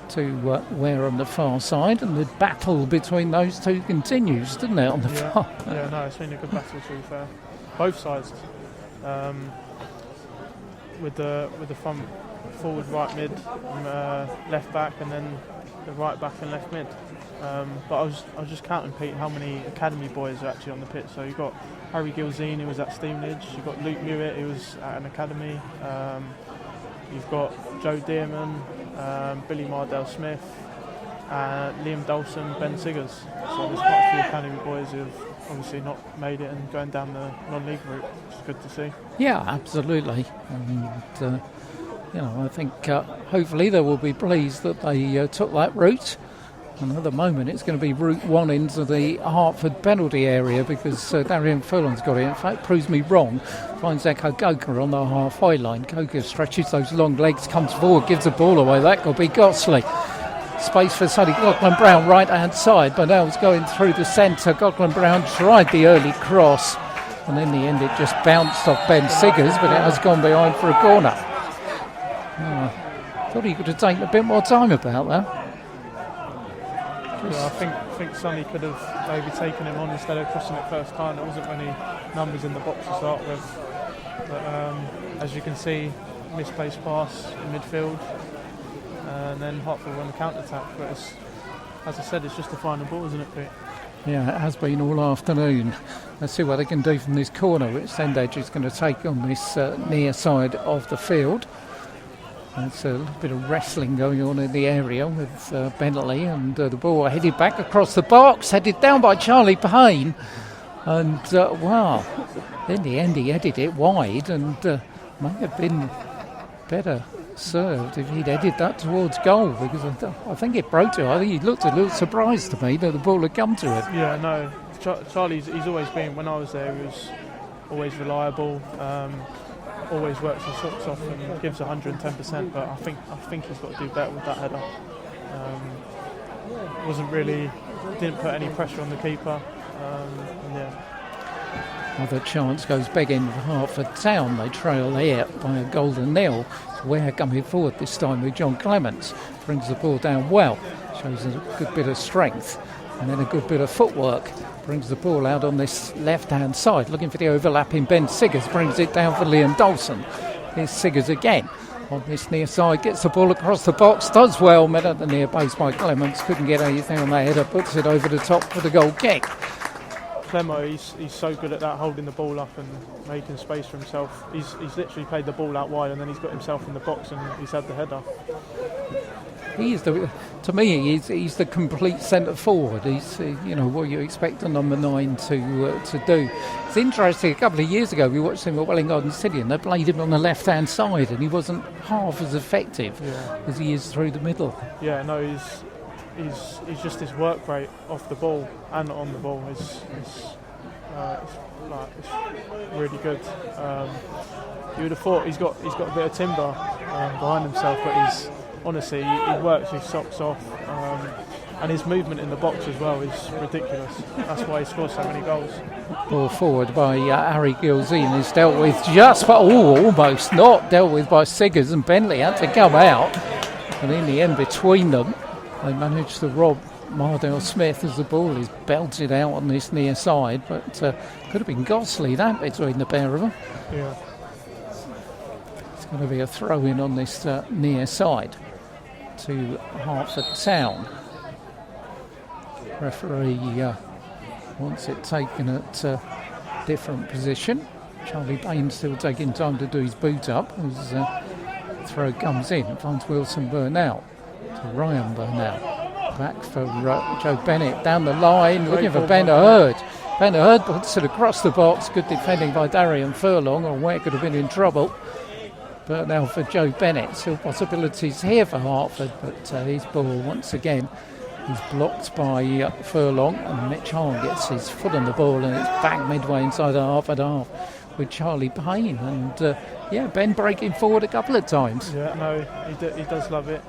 to Ware on the far side, and the battle between those two continues, doesn't it, on the far? Yeah, no, it's been a good battle, to be fair. Both sides. With the front forward, right mid, left back, and then the right back and left mid. But I was just counting, Pete, how many academy boys are actually on the pitch. So you've got Harry Gilzine, who was at Stevenage. You've got Luke Newitt, who was at an academy. You've got Joe Dearman, Billy Mardell Smith, Liam Dawson, Ben Siggers. So there's quite a few academy boys who've obviously not made it and going down the non-league route, which is good to see. Yeah, absolutely. And, I think hopefully they will be pleased that they took that route. And at the moment it's going to be route one into the Hertford penalty area, because Darian Furlong's got it. In fact, proves me wrong. finds Echo Goka on the halfway line. Goka stretches those long legs, comes forward, gives the ball away. That could be Gosling. Space for Sonny Goglan-Brown, right-hand side. Burnell's going through the centre. Goglan-Brown tried the early cross, and in the end it just bounced off Ben Siggers, but it has gone behind for a corner. Thought he could have taken a bit more time about that. Yeah, I think Sonny could have maybe taken him on instead of crossing it first time. There wasn't many numbers in the box to start with. But as you can see, misplaced pass in midfield. And then Hertford won the counter-attack. But as I said, it's just the final ball, isn't it, Pete? Yeah, it has been all afternoon. Let's see what they can do from this corner, which Sendage is going to take on this near side of the field. There's a little bit of wrestling going on in the area with Bentley, and the ball headed back across the box, headed down by Charlie Payne. And, in the end he headed it wide, and might have been better served if he'd headed that towards goal, because I think it broke to him. I think he looked a little surprised to me that the ball had come to him. Yeah, no, Charlie's he's always been, when I was there, he was always reliable. Always works his socks off and gives 110%, but I think he's got to do better with that header. Didn't put any pressure on the keeper. Another chance goes begging for Hertford Town. They trail here by a golden nil. Ware coming forward this time with John Clements. Brings the ball down well. Shows a good bit of strength and then a good bit of footwork. Brings the ball out on this left-hand side, looking for the overlapping Ben Siggers. Brings it down for Liam Dawson. Here's Siggers again on this near side. Gets the ball across the box. Does well. Met at the near post by Clements. Couldn't get anything on that header. Puts it over the top for the goal kick. Clemo, he's so good at that, holding the ball up and making space for himself. He's literally played the ball out wide, and then he's got himself in the box and he's had the header. He's the complete centre forward. He's what you expect a number 9 to do. It's interesting. A couple of years ago, we watched him at Welling Garden City, and they played him on the left-hand side, and he wasn't half as effective as he is through the middle. Yeah, no, he's just his work rate off the ball and on the ball is really good. You would have thought he's got a bit of timber behind himself, but honestly, he works his socks off, and his movement in the box as well is ridiculous. That's why he scores so many goals. Ball forward by Harry Gilzine is dealt with almost not dealt with by Siggers, and Bentley had to come out, and in the end between them they managed to rob Mardale Smith as the ball is belted out on this near side, but could have been Gosley that between the pair of them. Yeah. It's going to be a throw in on this near side to Hertford Town. Referee wants it taken at a different position. Charlie Payne still taking time to do his boot up as throw comes in. Finds Wilson Burnell to Ryan Burnell. Back for Joe Bennett down the line, looking for Ben Hurd. Ben Hurd puts it across the box. Good defending by Darian Furlong, or Ware could have been in trouble. Burnell for Joe Bennett. Still possibilities here for Hertford, but his ball once again is blocked by Furlong, and Mitch Hahn gets his foot on the ball, and it's back midway inside the Hertford half with Charlie Payne, and Ben breaking forward a couple of times. Yeah, no, he does love it.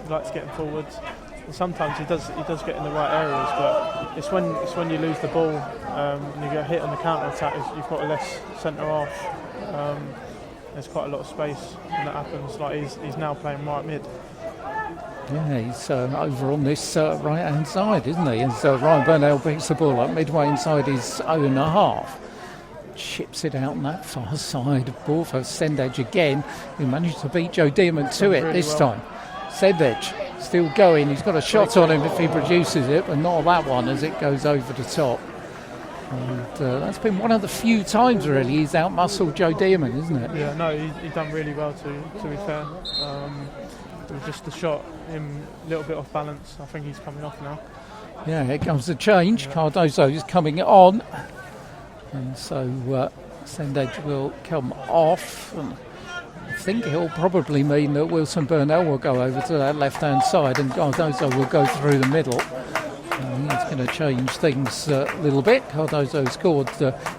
He likes getting forwards. And sometimes he does get in the right areas, but it's when you lose the ball and you get hit on the counter attack, you've got a less centre half. There's quite a lot of space when that happens. Like he's now playing right mid. Yeah, he's over on this right-hand side, isn't he? And so Ryan Burnell picks the ball up midway inside his own half. Chips it out on that far side. Ball for Sendage again, who managed to beat Joe Dearman to it really this time. Sendage still going. He's got a shot on him if he produces it, but not that one as it goes over the top. And that's been one of the few times really he's out-muscled Joe Dearman, isn't it? Yeah, no, he's done really well to be fair. It was just the shot, him a little bit off balance. I think he's coming off now. Yeah, here comes the change. Yeah. Cardozo is coming on. And so Sendage will come off. And I think he'll probably mean that Wilson Burnell will go over to that left-hand side and Cardozo will go through the middle. He's going to change things a little bit. Cardozo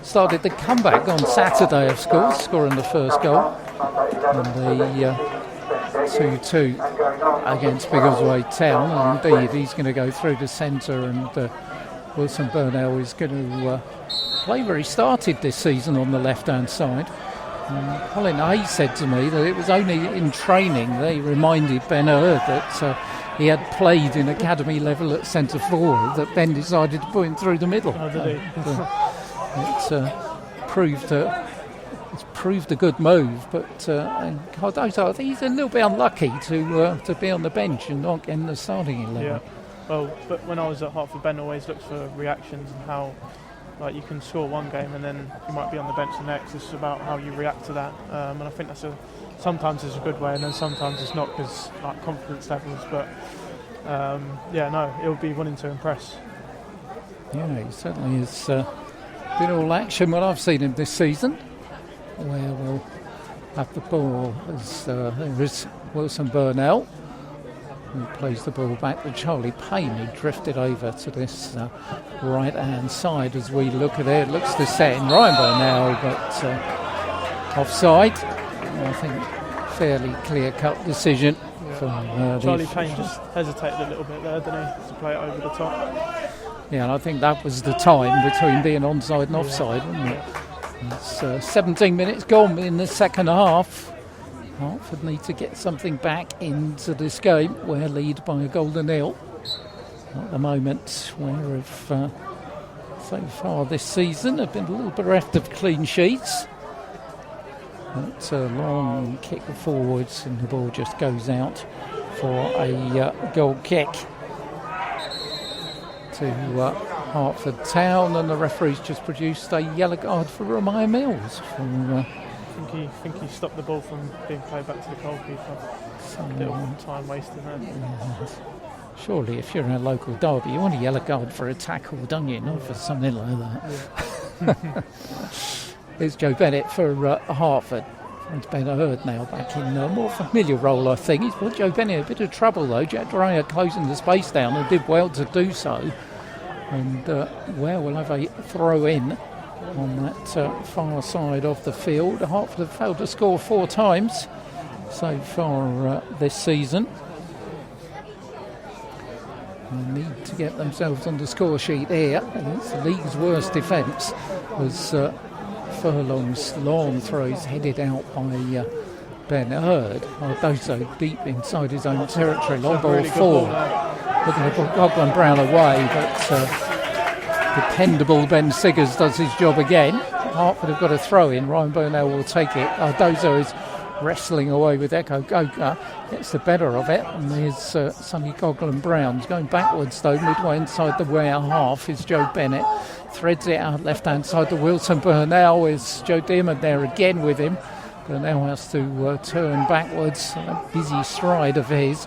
started the comeback on Saturday, of course, scoring the first goal. And the 2-2 against Biggleswade Town. And indeed, he's going to go through the centre, and Wilson Burnell is going to play where he started this season on the left-hand side. Colin Hayes said to me that it was only in training that he reminded Ben Hurd that he had played in academy level at centre forward, that Ben decided to put him through the middle. Oh, did he? It's proved a good move, but Cardozo, I think he's a little bit unlucky to be on the bench and not get in the starting 11. Yeah. Well, but when I was at Hertford, Ben always looks for reactions and how, like, you can score one game and then you might be on the bench the next. It's about how you react to that, and I think sometimes it's a good way, and then sometimes it's not, because like confidence levels. But he'll be wanting to impress. Yeah, he certainly has been all action when I've seen him this season. Where we'll have the ball as there is Wilson Burnell, who plays the ball back to Charlie Payne, who drifted over to this right-hand side. As we look at it, looks to set in Ryan Burnell, but offside. I think fairly clear-cut decision from Charlie Payne just hesitated a little bit there, didn't he, to play it over the top. Yeah, and I think that was the time between being onside and offside, wasn't it? It's 17 minutes gone in the second half. Hertford need to get something back into this game. Ware lead by a goal to nil. At the moment, Ware have so far this season have been a little bereft of clean sheets. It's a long kick forwards, and the ball just goes out for a goal kick to Hertford Town, and the referee's just produced a yellow card for Ramaya Mills. I think he stopped the ball from being played back to the goalkeeper. A little time wasted there. Yes. Surely, if you're in a local derby, you want a yellow card for a tackle, don't you? Not for something like that. Yeah. Here's Joe Bennett for Hertford. It's Ben Hurd now back in a more familiar role, I think. He's put Joe Bennett in a bit of trouble, though. Jack Dreyer closing the space down and did well to do so. And Ware will have a throw in on that far side of the field. Hertford have failed to score 4 times so far this season. They need to get themselves on the score sheet here. It's the league's worst defence was Furlong's long throws headed out by Ben Hurd. Cardozo deep inside his own territory. Long ball forward. Looking to put Goglin Brown away, but dependable Ben Siggers does his job again. Hertford have got a throw in. Ryan Burnell will take it. Cardozo is wrestling away with Echo Goga, gets the better of it, and there's Sonny Goglin Brown going backwards though. Midway inside the Ware half is Joe Bennett, threads it out left hand side to Wilson Burnell. Is Joe Dearman there again with him. Burnell has to turn backwards. A busy stride of his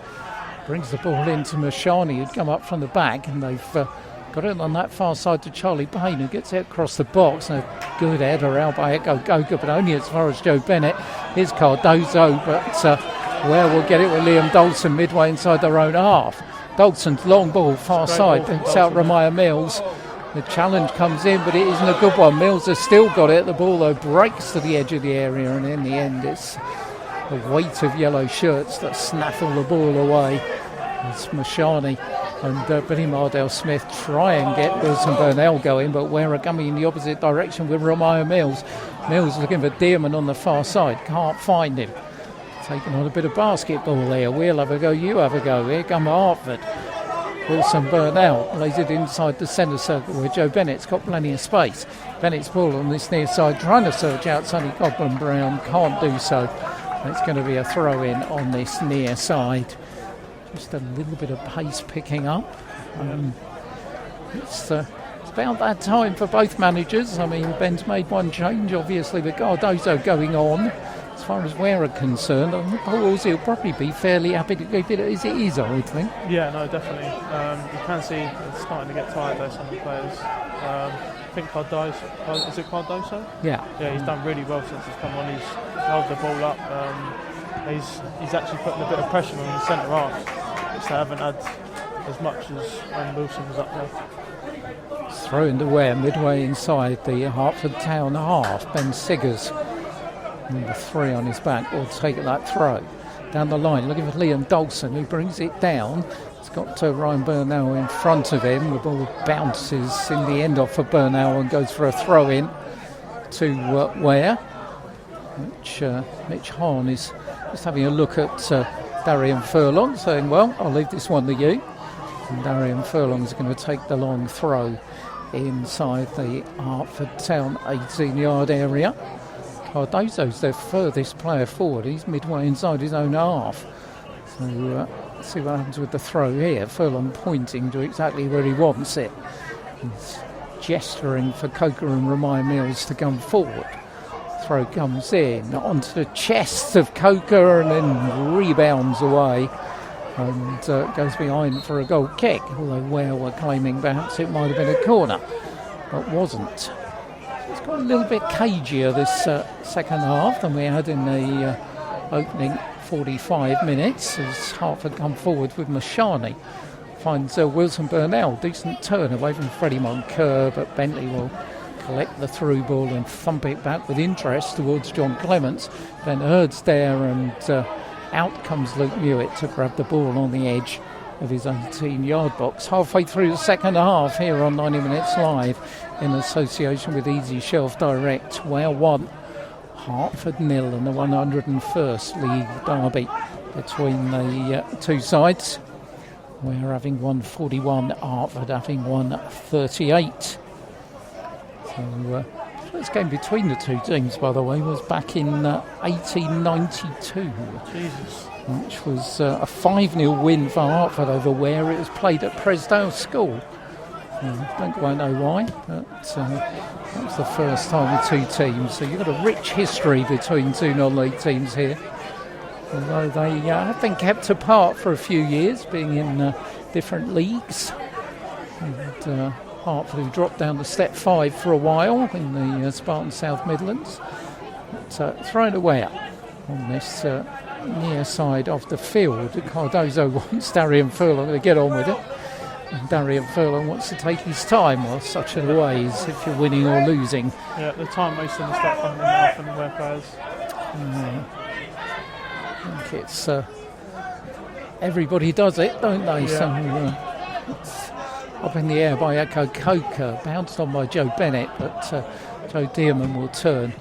brings the ball into Mashani, who'd come up from the back, and they've got it on that far side to Charlie Payne, who gets it across the box. And a good header out by Echo Goga, but only as far as Joe Bennett. Here's Cardozo, but Ware will get it with Liam Dolson midway inside their own half. Dolson's long ball, far side, picks out Ramaya Mills. The challenge comes in, but it isn't a good one. Mills has still got it. The ball, though, breaks to the edge of the area, and in the end, it's the weight of yellow shirts that snaffle the ball away. It's Mashani and Billy Mardell-Smith try and get Wilson Burnell going, but Ware are coming in the opposite direction with Ramaya Mills. Mills looking for Dearman on the far side, can't find him. Taking on a bit of basketball there. We'll have a go, you have a go. Here come Hertford. Wilson Burnell lays it inside the centre circle where Joe Bennett's got plenty of space. Bennett's ball on this near side, trying to search out Sonny Goglin Brown, can't do so. It's going to be a throw in on this near side. Just a little bit of pace picking up. It's about that time for both managers. I mean, Ben's made one change, obviously, with Cardozo going on. As far as Ware are concerned, on the balls, he'll probably be fairly happy to keep it as it is, I would think. Yeah, no, definitely. You can see it's starting to get tired, though, some of the players. I think Cardozo, is it Cardozo? Yeah. Yeah, he's done really well since he's come on. He's held the ball up. He's actually putting a bit of pressure on the centre half, which they haven't had as much as when Wilson was up there. Throw into Ware, midway inside the Hertford Town half. Ben Siggers, number 3 on his back, will take that throw. Down the line, looking for Liam Dawson, who brings it down. He's got Ryan Burnell in front of him. The ball bounces in the end off for Burnell and goes for a throw in to Ware. Mitch Hahn is just having a look at Darian Furlong, saying, well, I'll leave this one to you. And Darian Furlong's going to take the long throw inside the Hertford Town 18-yard area. Cardozo's their furthest player forward. He's midway inside his own half. So let's see what happens with the throw here. Furlong pointing to exactly where he wants it. He's gesturing for Coker and Ramai Mills to come forward. Throw comes in onto the chest of Coker and then rebounds away and goes behind for a goal kick, although Ware were claiming perhaps it might have been a corner, but wasn't. It's got a little bit cagier this second half than we had in the opening 45 minutes as Hertford come forward with Mashani. Finds Wilson Burnell, decent turn away from Freddie Moncur, but Bentley will collect the through ball and thump it back with interest towards John Clements. Then Hurd's there and out comes Luke Mewett to grab the ball on the edge of his 18-yard box. Halfway through the second half here on 90 Minutes Live in association with Easy Shelf Direct. Ware 1, Hertford 0 in the 101st League derby between the two sides. Ware having won 41, Hertford having won 38. So first game between the two teams, by the way, was back in 1892. Jesus. Which was a 5-0 win for Hertford over Ware. It was played at Presdale School. Don't quite know why, but that was the first time with two teams. So you've got a rich history between two non-league teams here. Although they have been kept apart for a few years, being in different leagues. And Hertford, who dropped down to Step 5 for a while in the Spartan South Midlands. But thrown away on this near side of the field. Cardozo wants Darian Furlong to get on with it. And Darian Furlong wants to take his time. Well, such a way as if you're winning or losing. Yeah, the time wasting the stuff on the Ware players. I think it's everybody does it, don't they? Yeah. So it's up in the air by Echo Coker, bounced on by Joe Bennett, but Joe Dearman will turn.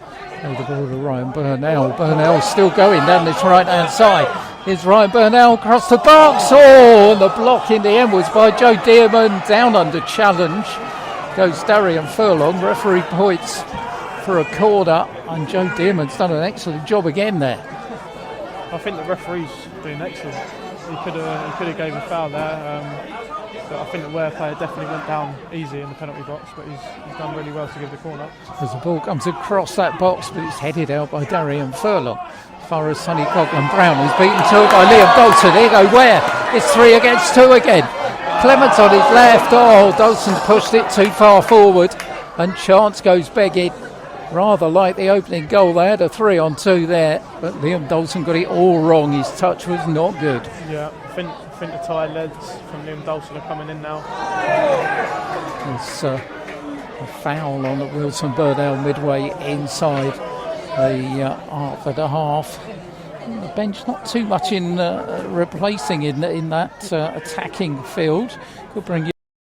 The ball to Ryan Burnell. Burnell still going down this right-hand side. Here's Ryan Burnell across the box. Oh, and the block in the end was by Joe Dearman. Down under challenge goes Darian Furlong. Referee points for a corner, and Joe Dearman's done an excellent job again there. I think the referee's been excellent. He could have gave a foul there. But I think the Ware player definitely went down easy in the penalty box, but he's done really well to give the corner. As the ball comes across that box, but it's headed out by Darian Furlong. As far as Sonny Coughlin-Brown, who's beaten to it by Liam Dalton. Here go Ware. It's 3 against 2 again. Clements on his left. Oh, Dalton pushed it too far forward, and chance goes begging. Rather like the opening goal. They had a 3-on-2 there, but Liam Dalton got it all wrong. His touch was not good. Yeah, I think the tie leads from Liam Dalton are coming in now. There's a foul on at Wilson Burnell midway inside the Hertford half. The bench not too much in replacing in that attacking field. Could bring you